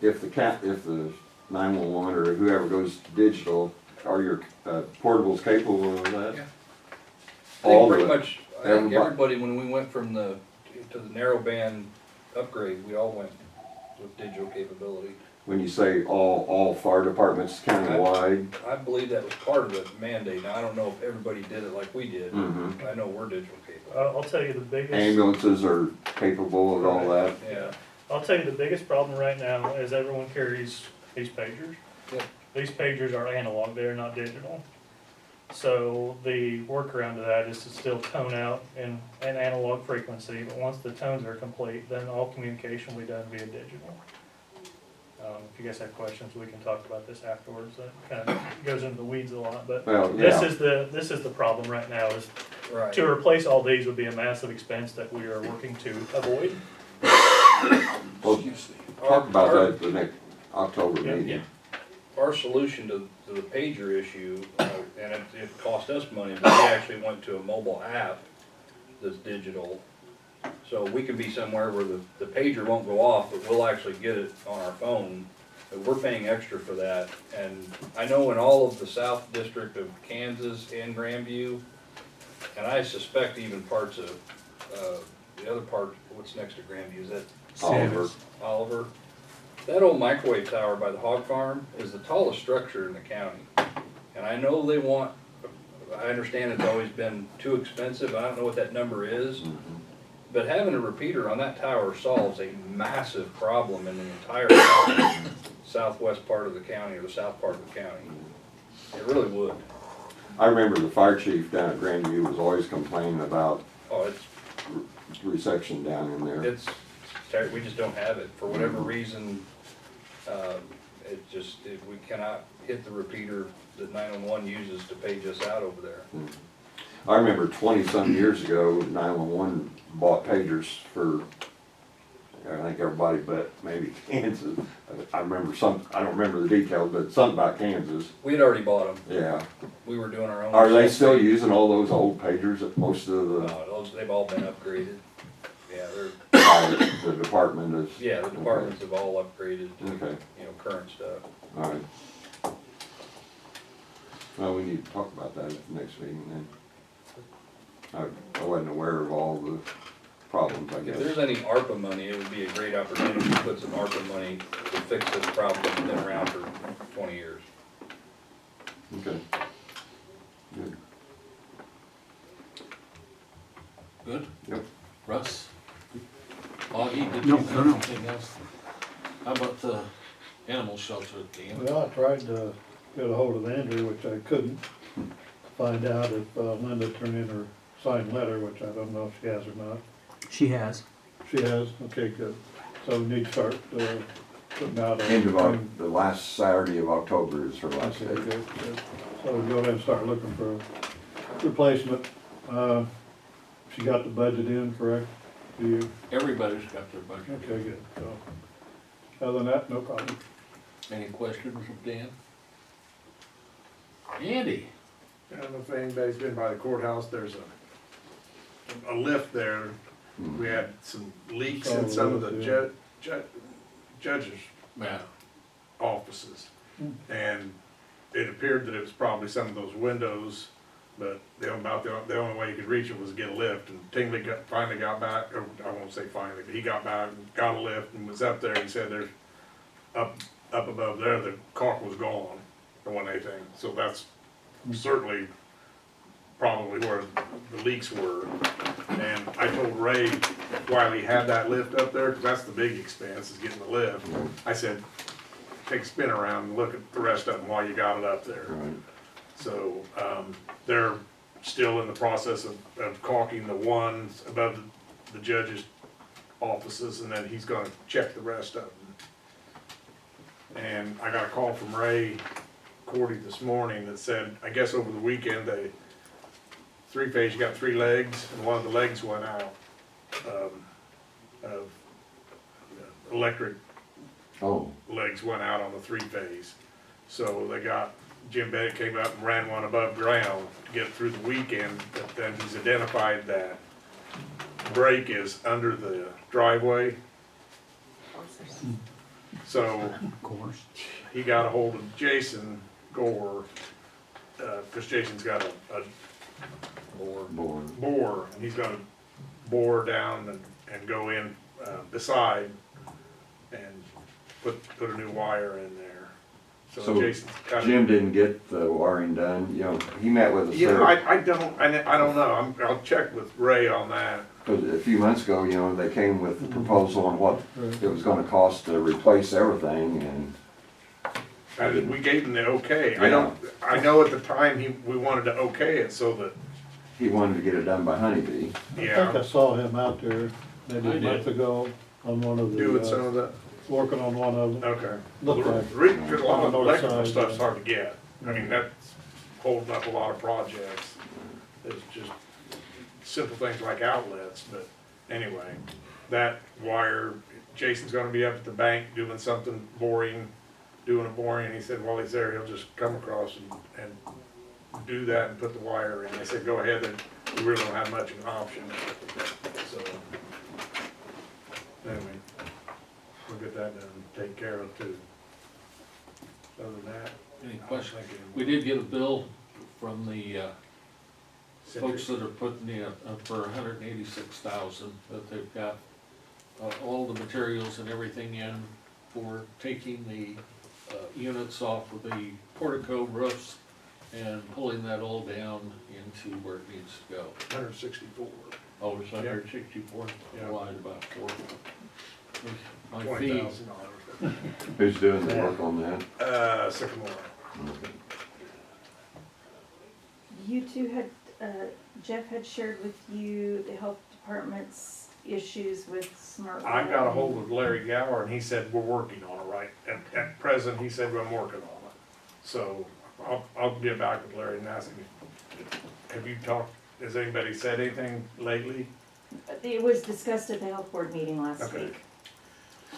if the 911 or whoever goes digital, are your portables capable of that? Yeah. I think All pretty of it. much, I think Everybody- everybody, when we went to the narrow band upgrade, we all went with digital capability. When you say all fire departments countywide? I believe that was part of the mandate. Now, I don't know if everybody did it like we did. Mhm. I know we're digital capable. I'll tell you the biggest, Ambulances are capable of all that? Yeah, I'll tell you the biggest problem right now is everyone carries these pagers. Yep. These pagers are analog, they're not digital. So the workaround to that is to still tone out in an analog frequency, but once the tones are complete, then all communication will be done via digital. If you guys have questions, we can talk about this afterwards. That kind of goes into the weeds a lot, but Well, this yeah, is the problem right now is right. to replace all these would be a massive expense that we are working to avoid. well, Excuse me. talk about that at the next October Yeah, meeting. Our solution to the pager issue, and it cost us money, but we actually went to a mobile app that's digital. So we can be somewhere where the pager won't go off, but we'll actually get it on our phone. But we're paying extra for that. And I know in all of the South District of Kansas and Grandview, and I suspect even parts of, the other part, what's next to Grandview, is that Oliver. Oliver? That old microwave tower by the hog farm is the tallest structure in the county. And I know they want, I understand it's always been too expensive, I don't know what that number is. Mhm. But having a repeater on that tower solves a massive problem in the entire southwest part of the county, or the south part of the county. It really would. I remember the fire chief down at Grandview was always complaining about Oh, it's, reception down in there. we just don't have it, for whatever reason, we cannot hit the repeater that 911 uses to page us out over there. I remember 20-something years ago, 911 bought pagers for, I think everybody but maybe Kansas. I remember I don't remember the details, but something about Kansas. We had already bought them, Yeah. we were doing our own. Are they still using all those old pagers that most of the, They've all been upgraded. Yeah, the department is? the departments have all upgraded to, Okay, current stuff. all right. Well, we need to talk about that at the next meeting then. I wasn't aware of all the problems, I If guess. there's any ARPA money, it would be a great opportunity to put some ARPA money to fix this problem that's been around for 20 years. Okay. Good. Good? Yep. Russ? Augie, did No, you no, have no. anything else? How about the animal shelter at the end? Well, I tried to get a hold of Andrew, which I couldn't, find out if Linda turned in her signed letter, which I don't know if she has or not. She has. She has, okay, good. So we need to start putting out a. End of the last Saturday of October is her last Okay, day. good. So we go ahead and start looking for a replacement. She got the budget in, correct? Do you? Everybody's got their budget. Okay, good. So, other than that, no problem. Any questions of Dan? Andy? I don't know if anybody's been by the courthouse, there's a lift there. We had some leaks in some of the judges' Yeah. offices. And it appeared that it was probably some of those windows, but the only way you could reach it was to get a lift. And Tingley finally got back, or I won't say finally, but he got back and got a lift and was up there. He said there's, up above there, the caulk was gone, the one anything. So that's certainly probably where the leaks were. And I told Ray while he had that lift up there, because that's the big expense, is getting the lift. I said, take a spin around and look at the rest of them while you got it up there. Right. So, they're still in the process of caulking the ones above the judge's offices, and then he's gonna check the rest of them. And I got a call from Ray Cordy this morning that said, I guess over the weekend, they, three-phase, you got three legs, and one of the legs went out, of electric Oh, legs went out on the three-phase. So they got, Jim Bennett came up and ran one above ground to get through the weekend, but then he's identified that break is under the driveway. So Of course. he got a hold of Jason Gore, cause Jason's got a boy. bore, and he's gonna bore down and go in, beside and put a new wire in there. So So Jason's kind of. Jim didn't get the wiring done, you know, he met with us Yeah, there, I don't know, I'll check with Ray on that. 'cause a few months ago, you know, they came with the proposal on what it was gonna cost to replace everything, and We gave him the okay, Yeah. I know at the time we wanted to okay it so that, he wanted to get it done by Honeybee. I think yeah, I saw him out there maybe I a month did. ago on one of doing some the, of that, working on one of them. okay. Looked like. Cause a lot of On the north electrical side, stuff's yeah. hard to get, I mean, that's holding up a lot of projects. It's just simple things like outlets, but anyway, that wire, Jason's gonna be up at the bank doing something boring, doing a boring, and he said while he's there, he'll just come across and do that and put the wire in. I said, go ahead, and we really don't have much of an option, so. Anyway, we'll get that done, take care of too. Other than that. Any questions? We did get a bill from the folks that are putting the, for $186,000, that they've got all the materials and everything in for taking the units off of the portico roofs and pulling that all down into where it needs to go. 164. Oh, it's 164? Yeah. I lied about 4. My fee, $20,000. Who's doing the work on that? Sycamore. You two had, Jeff had shared with you the health department's issues with smart. I got a hold of Larry Gower and he said, we're working on it right, at present, he said, I'm working on it. So I'll get back with Larry and ask him, have you talked, has anybody said anything lately? It was discussed at the health board meeting last Okay. week.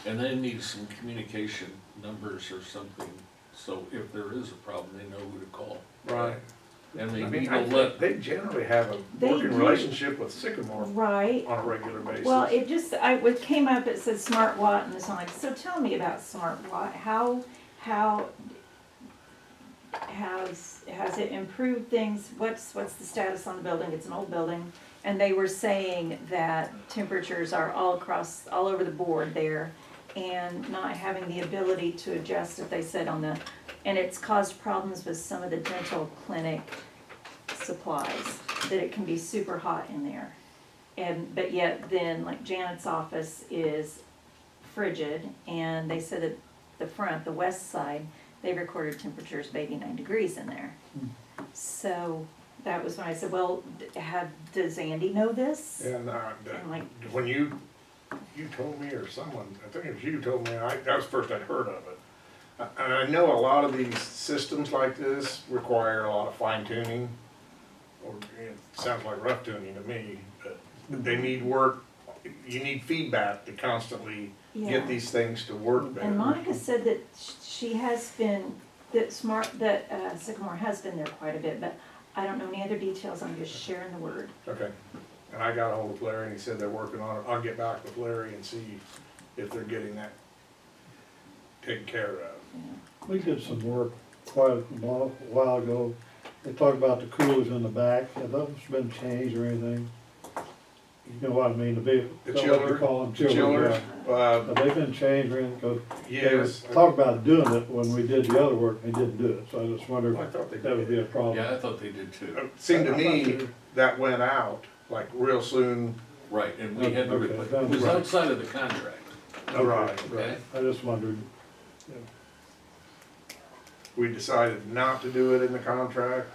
and they need some communication numbers or something, so if there is a problem, they know who to call. Right. And I they mean, need I to think let, they generally have a They working do. relationship with Sycamore Right. on a regular basis. Well, it just, it came up, it said Smart Watt, and it's like, so tell me about Smart Watt, how has it improved things, what's the status on the building, it's an old building, and they were saying that temperatures are all over the board there, and not having the ability to adjust it, they said and it's caused problems with some of the dental clinic supplies, that it can be super hot in there. But yet then, like Janet's office is frigid, and they said at the front, the west side, they recorded temperatures of 89 degrees in there. So that was when I said, well, does Andy know this? And And like, when you told me, or someone, I think it was you told me, that was the first I'd heard of it. And I know a lot of these systems like this require a lot of fine tuning, or it sounds like rough tuning to me, but they need work, you need feedback to constantly yeah. get these things to work better. And Monica said that she has been, that Sycamore has been there quite a bit, but I don't know any other details, I'm just sharing the word. Okay, and I got ahold of Larry and he said they're working on it, I'll get back with Larry and see if they're getting that taken care of. We did some work quite a while ago. They talked about the coolers in the back. Have those been changed or anything? You know what I mean, The what you chiller, call them, the chillers, Have they been changed or anything? 'Cause yes. they talked about doing it when we did the other work, they didn't do it. So I just wondered Well, I if thought they that would be a did. problem. yeah, I thought they did too. It seemed to me that went out, like real soon. Right, and we had to Okay, replace, that it was was- outside of the contract, Right, okay? I just wondered. We decided not to do it in the contract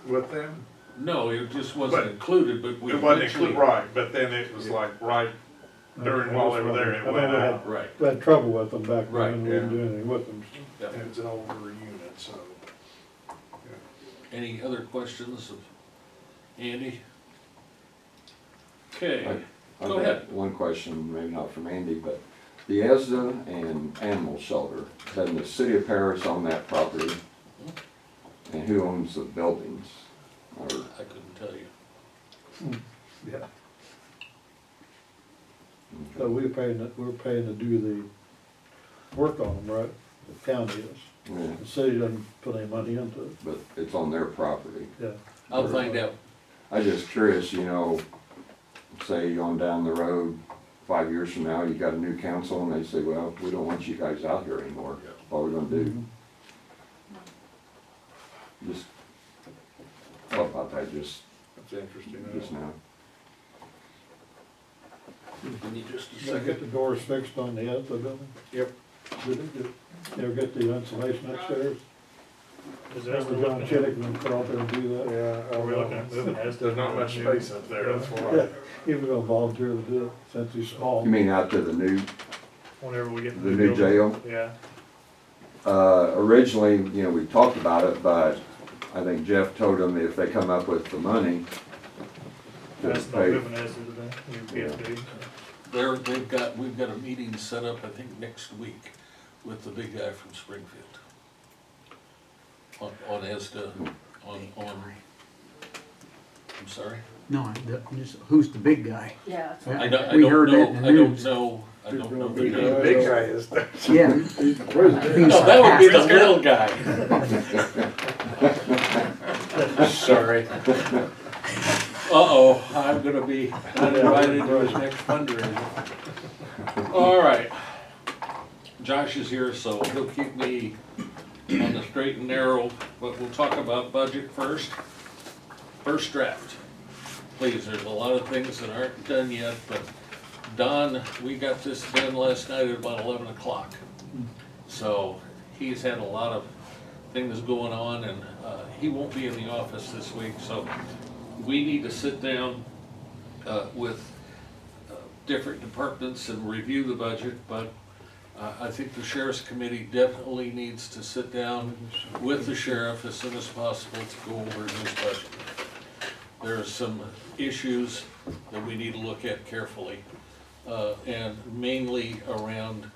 with them. No, it just wasn't But- included, but we It wasn't eventually. right, but then it was like right during while they were there, it went out. Right, We had trouble with them back Right, then, we didn't do anything with them. yeah. And it's an older unit, so. Any other questions of Andy? Okay, I've Go got ahead. one question, maybe not from Andy, but the ESDA and animal shelter, then the city of Paris own that property? And who owns the buildings? Or, I couldn't tell you. Yeah. So we're paying to do the work on them, right? The county is. yeah, The city doesn't put any money into it, but it's on their property. yeah. I'll find out. I was just curious, you know, say on down the road, 5 years from now, you got a new council and they say, well, we don't want you guys out here anymore. What are we gonna do? Just thought about that just That's interesting. now. Give me just a Did they get second. the doors fixed on the other building? Yep. Did they ever get the insulation upstairs? Is that Remember we're John looking at, Chittick went out there and do that? Yeah. are we looking at moving as? There's not much space up there, that's Yeah, why. he was gonna volunteer to do it since he's small. You mean out to the new Whenever we get. The new building. jail? Yeah, Originally, you know, we talked about it, but I think Jeff told them if they come up with the money, that's just not pay. moving as to the new PSB. We've got a meeting set up, I think, next week with the big guy from Springfield. On ESDA, on, I'm sorry? No, who's the big guy? Yeah, I don't We heard that in the I don't news. know, I don't know the Big name. guy. Big guy is there. Yeah. He's the president. He's No, that would be the pastor. little guy. Sorry. Uh-oh, I'm gonna be uninvited to his next fundraiser. All right. Josh is here, so he'll keep me on the straight and narrow, but we'll talk about budget first. First draft. Please, there's a lot of things that aren't done yet, but Don, we got this done last night at about 11 o'clock. So he's had a lot of things going on, and he won't be in the office this week, so we need to sit down with different departments and review the budget, but I think the sheriff's committee definitely needs to sit down with the sheriff as soon as possible to go over his budget. There are some issues that we need to look at carefully, and mainly around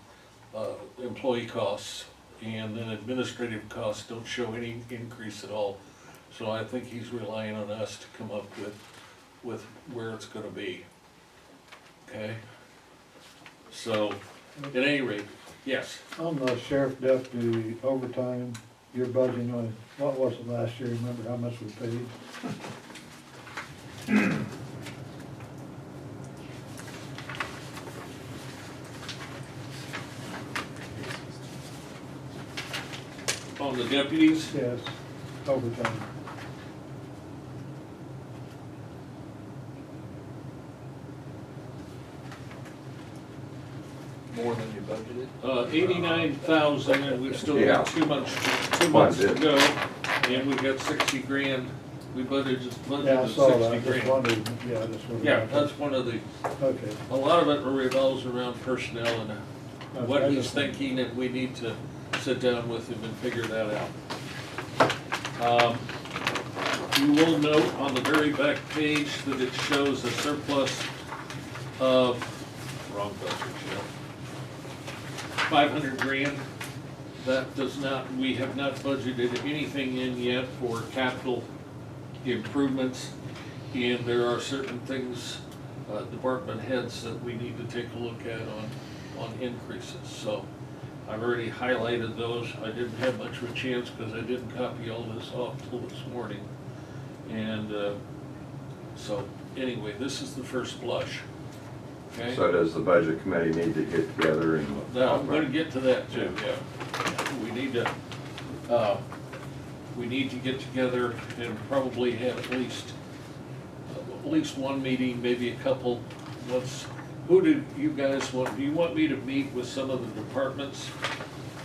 employee costs, and then administrative costs don't show any increase at all. So I think he's relying on us to come up with where it's gonna be. Okay? So, at any rate, yes, On the sheriff deputy overtime, you're budgeting on, what was it last year, remember how much we paid? on the deputies, Yes, overtime. More than you budgeted? 89,000, and we've still Yeah. got 2 months to Budget. go, and we got 60 grand, we Yeah, I budgeted saw that, 60 I just grand. wondered, yeah, I just wondered. Yeah, that's one of the, Okay. a lot of it revolves around personnel and Okay, what I he's just- thinking, and we need to sit down with him and figure that out. You will note on the very back page that it shows a surplus of, wrong budget, Joe. 500 grand. That does not, we have not budgeted anything in yet for capital improvements. And there are certain things, department heads that we need to take a look at on increases. So I've already highlighted those. I didn't have much of a chance because I didn't copy all this off till this morning. And, so anyway, this is the first blush. Okay? So does the budget committee need to get together and? Now, I'm gonna get to that too, yeah. We need to get together and probably have at least one meeting, maybe a couple. Who do you guys want, do you want me to meet with some of the departments?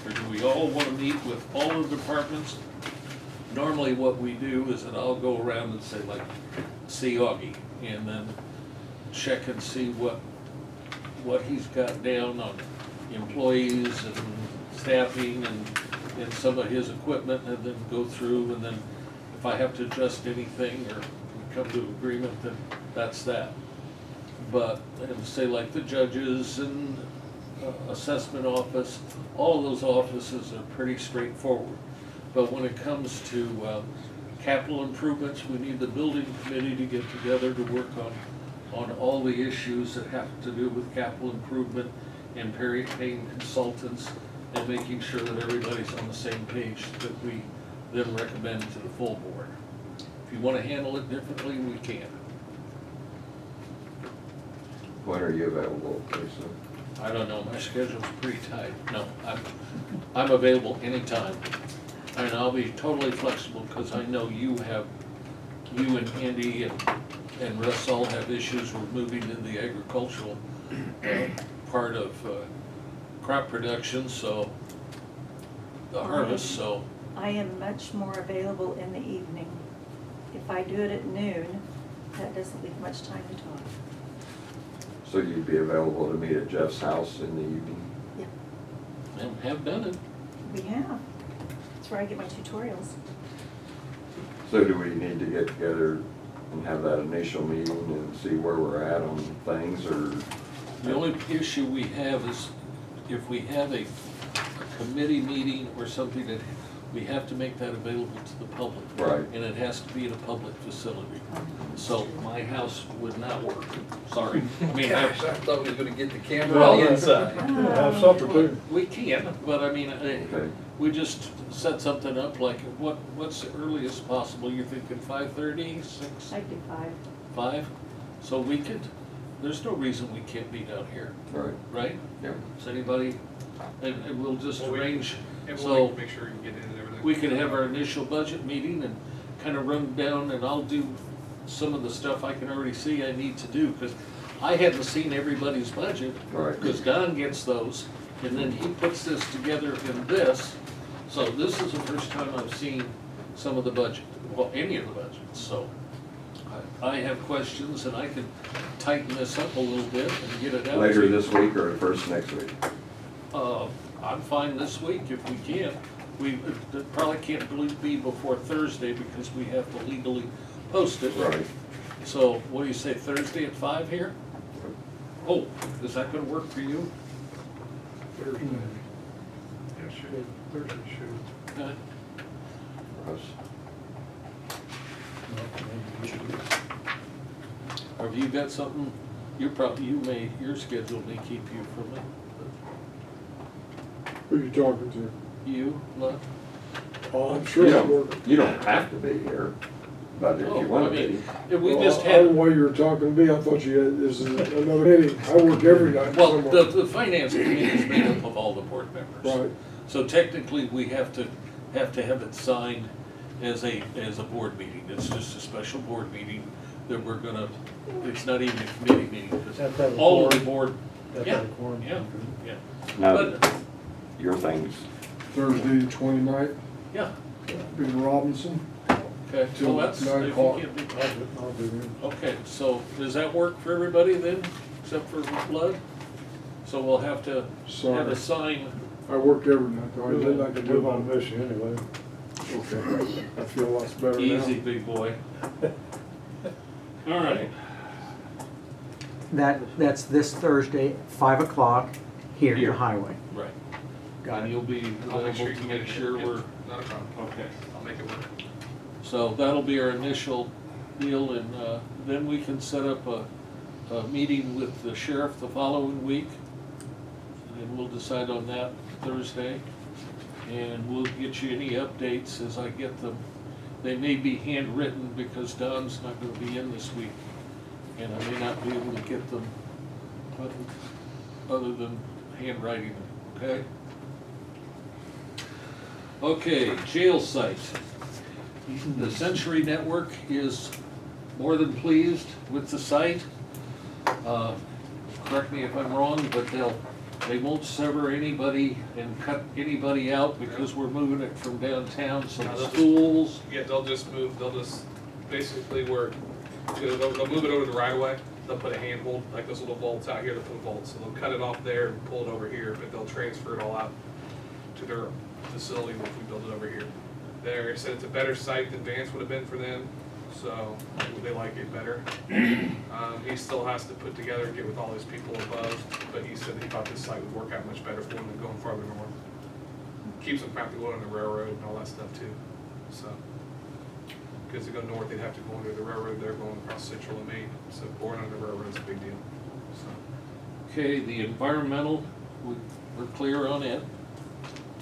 Or do we all wanna meet with all the departments? Normally what we do is that I'll go around and say like, see Augie, and then check and see what he's got down on employees and staffing and some of his equipment, and then go through, and then if I have to adjust anything or we come to agreement, then that's that. But, and say like the judges and assessment office, all those offices are pretty straightforward. But when it comes to capital improvements, we need the building committee to get together to work on all the issues that have to do with capital improvement and paying consultants and making sure that everybody's on the same page that we then recommend to the full board. If you want to handle it differently, we can. When are you available, Lisa? I don't know, my schedule's pretty tight. No, I'm available anytime. And I'll be totally flexible, because I know you and Andy and Russ all have issues with moving in the agricultural part of crop production, so, the harvest, so. I am much more available in the evening. If I do it at noon, that doesn't leave much time to talk. So you'd be available to meet at Jeff's house in the evening? And have done it. We have. That's where I get my tutorials. So do we need to get together and have that initial meeting and see where we're at on things, or? The only issue we have is if we have a committee meeting or something, that we have to make that available to the public. Right. And it has to be in a public facility. So my house would not work, sorry. I mean, Gosh, I thought we was gonna get the camera Well, on the inside. Have supper too. we can, but I mean, Okay. we just set something up like, what's the earliest possible? You're thinking 5:30, 6, I do 5. 5? So we could, there's no reason we can't be down here, Right, right? yeah. Does anybody, and we'll just Well, we- arrange, And so we'll make sure you can get in and everything. we can have our initial budget meeting and kind of run down, and I'll do some of the stuff I can already see I need to do, because I hadn't seen everybody's budget. Right. Because Don gets those, and then he puts this together in this. So this is the first time I've seen some of the budget, well, any of the budgets, so. I have questions, and I can tighten this up a little bit and get it out. Later this week or first next week? I'm fine this week if we can. It probably can't be before Thursday, because we have to legally post it. Right. So what do you say, Thursday at 5 here? Oh, is that gonna work for you? Thursday. Yeah, shoot. Thursday, shoot. Okay. Russ? Or have you got something, your schedule may keep you from it. Who you talking to? You, Luck? Oh, I'm sure You I'm don't, working. you don't have to be here, but if Oh, you wanna I mean, be. if we Well, just I don't know had, why you were talking to me. I thought you had, this is another meeting. I work every night well, somewhere. the finance committee is made up of all the board members. Right. So technically, we have to have it signed as a board meeting. It's just a special board meeting that we're gonna, it's not even a committee meeting, because Have to have a all of the quorum. board, Have to yeah, have a quorum. yeah, yeah. Now, But, your things, Thursday, the 29th, yeah, in Robinson. okay, Till well, that's, 9 if you o'clock. can't be. I'll do it. Okay, so does that work for everybody then, except for Blood? So we'll have to have Sorry. a sign, I work every night though. I did like to We're do gonna it. miss you anyway. Okay. I feel lots better now. easy, big boy. All right, That's this Thursday, 5 o'clock, here in Here. the highway. right. Got And it. you'll be I'll available make sure you to can make get it. sure Yep, we're, not a problem. okay. I'll make it work. So that'll be our initial deal, and then we can set up a meeting with the sheriff the following week. And we'll decide on that Thursday. And we'll get you any updates as I get them. They may be handwritten because Don's not gonna be in this week. And I may not be able to get them other than handwriting them, okay? Okay, jail site. The Century Network is more than pleased with the site. Correct me if I'm wrong, but they won't sever anybody and cut anybody out because we're moving it from downtown, so No, the they'll just- schools, Yeah, they'll just basically they'll move it over the right of way. They'll put a handhold, like those little bolts out here, they'll put a bolt, so they'll cut it off there and pull it over here, but they'll transfer it all out to their facility once we build it over here. They said it's a better site than Vance would have been for them, so they like it better. He still has to put together and get with all his people above, but he said he thought this site would work out much better for him than going farther north. Keeps them from having to go on the railroad and all that stuff too, so. Because to go north, they'd have to go under the railroad, they're going across Central and Maine, so going under the railroad's a big deal, so. okay, the environmental, we're clear on it.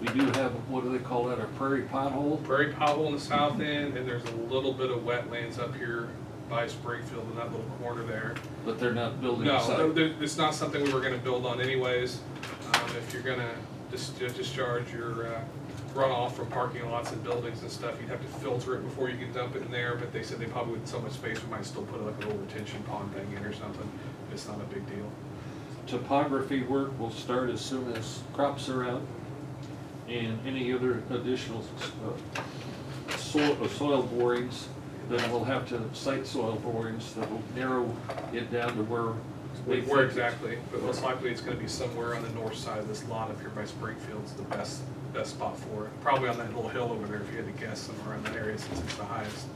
We do have, what do they call that, a prairie pothole? Prairie pothole in the south end, and there's a little bit of wetlands up here by Springfield in that little corner there. But they're not building a No, site. it's not something we were gonna build on anyways. If you're gonna discharge your runoff from parking lots and buildings and stuff, you'd have to filter it before you can dump it in there, but they said they probably with so much space, we might still put like a little retention pond thing in or something. It's not a big deal. Topography work will start as soon as crops are out, and any other additional soil borings, then we'll have to site soil borings that will narrow it down to where they Where think exactly, but most likely it's gonna be somewhere on the north side of this lot up here by Springfield's the best spot for it. Probably on that little hill over there, if you had to guess, somewhere in that area since it's the highest.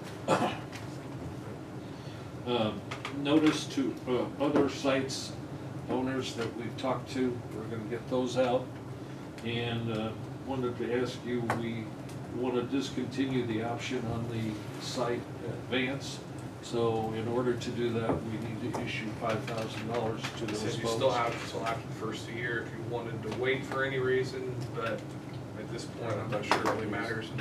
Notice to other sites owners that we've talked to, we're gonna get those out. And wanted to ask you, we want to discontinue the option on the site advance. So in order to do that, we need to issue $5,000 to those Since you folks. still have until after the first of the year if you wanted to wait for any reason, but at this point, I'm not sure it really matters.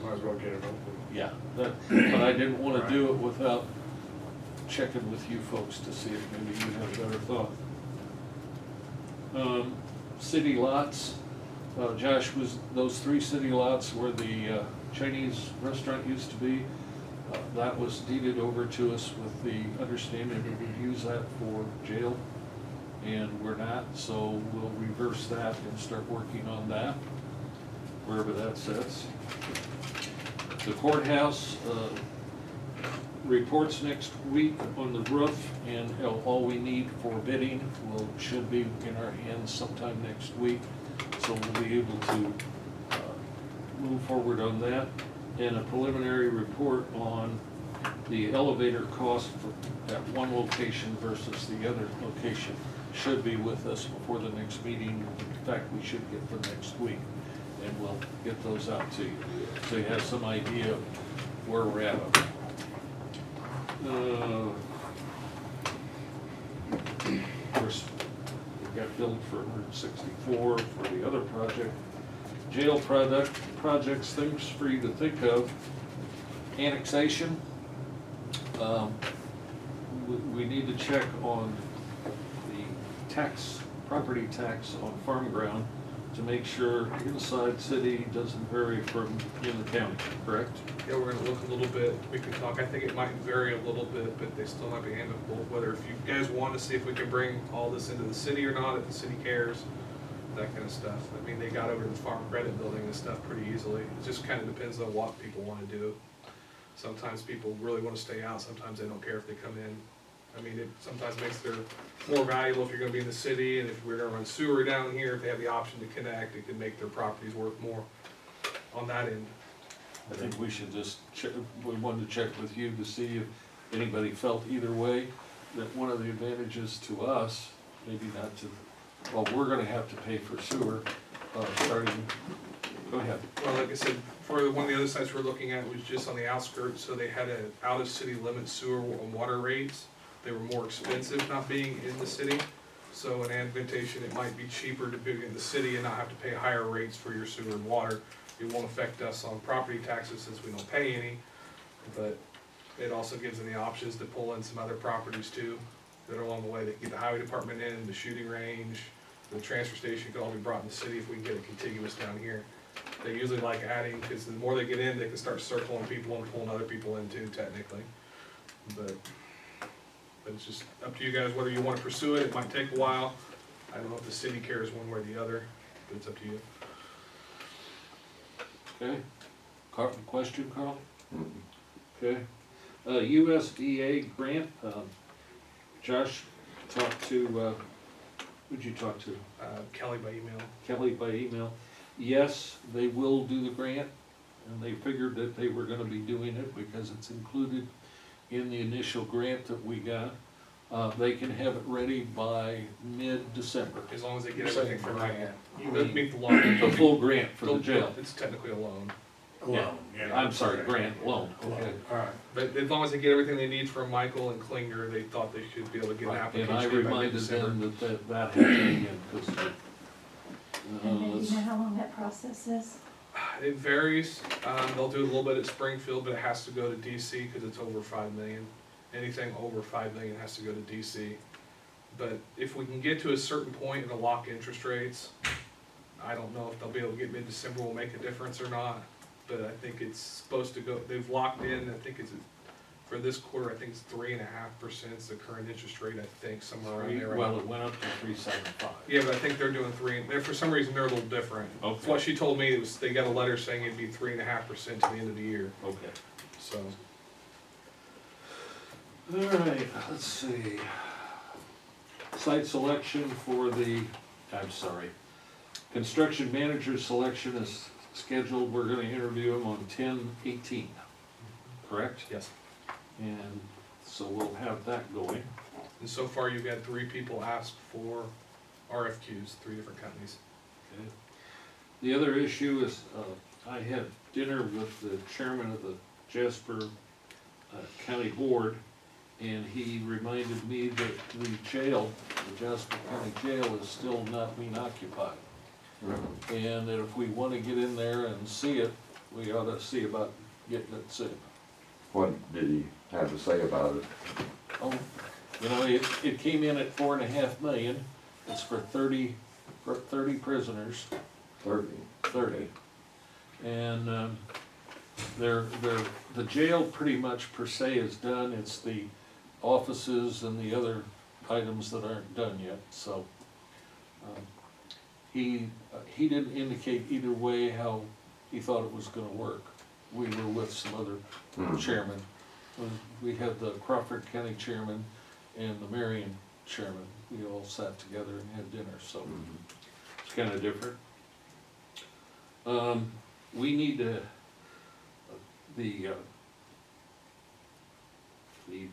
Might as well get it over. Yeah, but I didn't want to do it without checking with you folks to see if maybe you have a better thought. City lots, Josh, was those 3 city lots where the Chinese restaurant used to be, that was deeded over to us with the understanding that we'd use that for jail, and we're not, so we'll reverse that and start working on that, wherever that sits. The courthouse, reports next week on the roof, and all we need for bidding should be in our hands sometime next week. So we'll be able to move forward on that. And a preliminary report on the elevator cost at one location versus the other location should be with us before the next meeting. In fact, we should get them next week, and we'll get those out to you, so you have some idea of where we're at. Of course, we got billed for 164 for the other project. Jail projects, things for you to think of. Annexation. We need to check on the property tax on farm ground to make sure inside city doesn't vary from in the county, correct? Yeah, we're gonna look a little bit, we can talk, I think it might vary a little bit, but they still might be amicable, whether if you guys want to see if we can bring all this into the city or not, if the city cares, that kind of stuff. I mean, they got over to the farm credit building and stuff pretty easily, it just kind of depends on what people want to do. Sometimes people really want to stay out, sometimes they don't care if they come in. I mean, it sometimes makes their more valuable if you're gonna be in the city, and if we're gonna run sewer down here, if they have the option to connect, it can make their properties worth more on that end. I think we should just check, we wanted to check with you to see if anybody felt either way, that one of the advantages to us, maybe not to, well, we're gonna have to pay for sewer, starting, go ahead. Well, like I said, for one of the other sites we're looking at was just on the outskirts, so they had an out-of-city limit sewer and water rates. They were more expensive not being in the city, so in adaptation, it might be cheaper to be in the city and not have to pay higher rates for your sewer and water. It won't affect us on property taxes since we don't pay any, but it also gives them the options to pull in some other properties too that are along the way. They can get the highway department in, the shooting range, the transfer station could all be brought in the city if we can get it contiguous down here. They usually like adding, because the more they get in, they can start circling people and pulling other people in too, technically. But it's just up to you guys whether you want to pursue it. It might take a while. I don't know if the city cares one way or the other, but it's up to you. Okay, question, Carl? Mhm. Okay, USDA grant, Josh talked to, who'd you talk to? Kelly by email. Kelly by email. Yes, they will do the grant, and they figured that they were gonna be doing it because it's included in the initial grant that we got. They can have it ready by mid-December. As long as they get everything from grant. You meet the law. The full grant for the jail. It's technically a loan. Yeah, I'm sorry, grant, loan, okay. Alright. But as long as they get everything they need from Michael and Klinger, they thought they should be able to get an And application I in by reminded mid-December. them that happened again, because And then you know how long that process is? It varies. They'll do a little bit at Springfield, but it has to go to DC because it's over 5 million. Anything over 5 million has to go to DC. But if we can get to a certain point and lock interest rates, I don't know if they'll be able to get mid-December will make a difference or not. But I think it's supposed to go, they've locked in, I think it's, for this quarter, I think it's 3.5% is the current interest rate, I think, somewhere around there. Well, it went up to 3.75. Yeah, but I think they're doing for some reason, they're a little different. Okay. What she told me was they got a letter saying it'd be 3.5% to the end of the year, Okay. so. All right, let's see. Site selection for the, I'm sorry, construction manager selection is scheduled. We're gonna interview him on 10/18, correct? Yes. And so we'll have that going. And so far, you've had 3 people ask for RFQs, 3 different companies. Okay. The other issue is, I had dinner with the chairman of the Jasper County Board, and he reminded me that the jail, the Jasper County Jail, is still not being occupied. And that if we wanna get in there and see it, we ought to see about getting it seen. What did he have to say about it? Oh, you know, it came in at 4.5 million. It's for 30 prisoners. 30. And the jail pretty much per se is done. It's the offices and the other items that aren't done yet, so. He didn't indicate either way how he thought it was gonna work. We were with some other chairmen. We had the Crawford County chairman and the Marion chairman. We all sat together and had dinner, so it's kinda different. We need to, the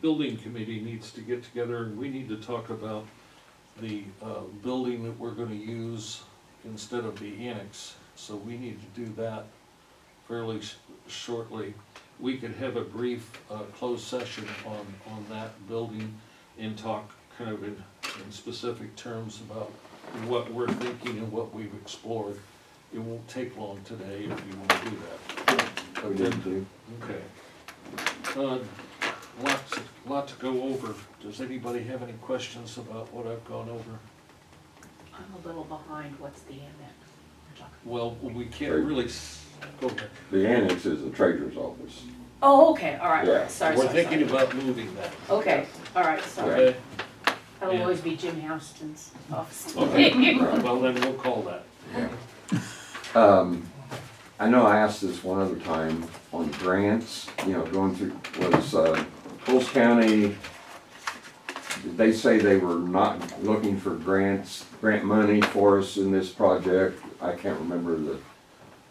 building committee needs to get together and we need to talk about the building that we're gonna use instead of the annex. So we need to do that fairly shortly. We could have a brief closed session on that building and talk kind of in specific terms about what we're thinking and what we've explored. It won't take long today if you want to do that. Oh, didn't you? Okay. Lot to go over. Does anybody have any questions about what I've gone over? I'm a little behind, what's the annex? Well, we can't really, go ahead. The annex is the treasurer's office. Oh, okay, all right, Yeah. sorry, We're sorry, thinking sorry. about moving that. Okay, all right, sorry. Okay? That'll Yeah. always be Jim Houston's office. Okay, well then we'll call that. I know I asked this one other time on grants, you know, going through, was, Coles County, did they say they were not looking for grant money for us in this project? I can't remember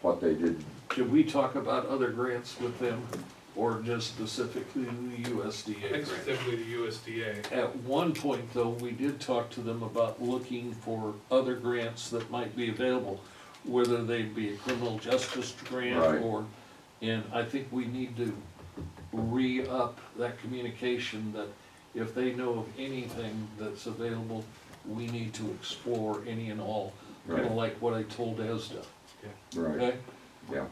what they did. Should we talk about other grants with them or just specifically the USDA I think grant? specifically the USDA. At one point though, we did talk to them about looking for other grants that might be available, whether they'd be a criminal justice grant Right. or, and I think we need to re-up that communication that if they know of anything that's available, we need to explore any and all, kinda Right. like what I told ESDA, Right, okay? yeah.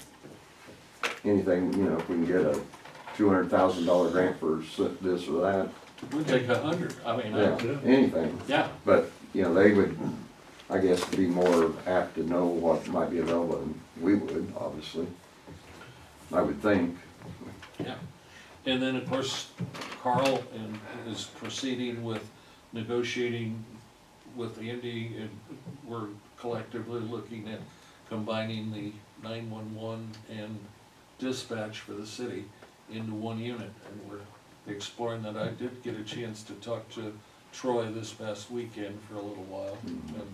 Anything, you know, if we can get a $200,000 grant for this or that, We'd take 100, I mean, yeah, anything. yeah, But, you know, they would, I guess, be more apt to know what might be available than we would, obviously. I would think. yeah. And then, of course, Carl is proceeding with negotiating with Andy, and we're collectively looking at combining the 911 and dispatch for the city into one unit, and we're exploring that. I did get a chance to talk to Troy this past weekend for a little while, and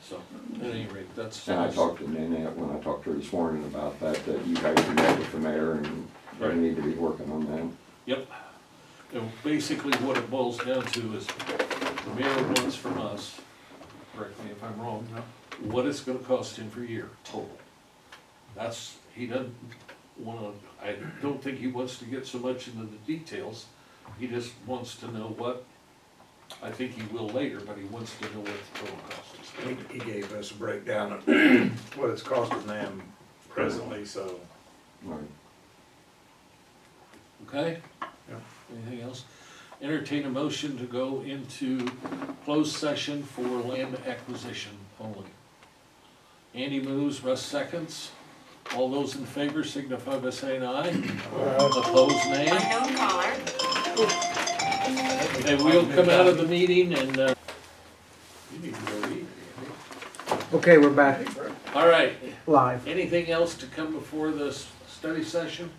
so, at any rate, that's. And I talked to Nanette when I talked to her this morning about that you guys can met with the mayor and they Right. need to be working on that. Yep. And basically what it boils down to is the mayor wants from us, correct me if I'm wrong, what it's gonna cost him per year total. That's, he doesn't wanna, I don't think he wants to get so much into the details. He just wants to know what, I think he will later, but he wants to know what the total cost is. He gave us a breakdown of what it's costing them presently, so. Right. Okay? Yeah. Anything else? Entertain a motion to go into closed session for land acquisition only. Andy moves, Russ seconds. All those in favor signify by saying aye. Opposed, nay. Unknown caller. And we'll come out of the meeting and, You need to go eat, Okay, we're back Andy. all right. live. Anything else to come before this study session?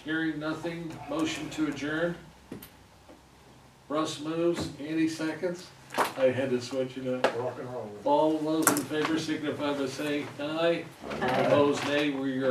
Hearing nothing, motion to adjourn. Russ moves, Andy seconds. I had to switch it up. Rock and roll. All those in favor signify by saying aye. Opposed, nay. We are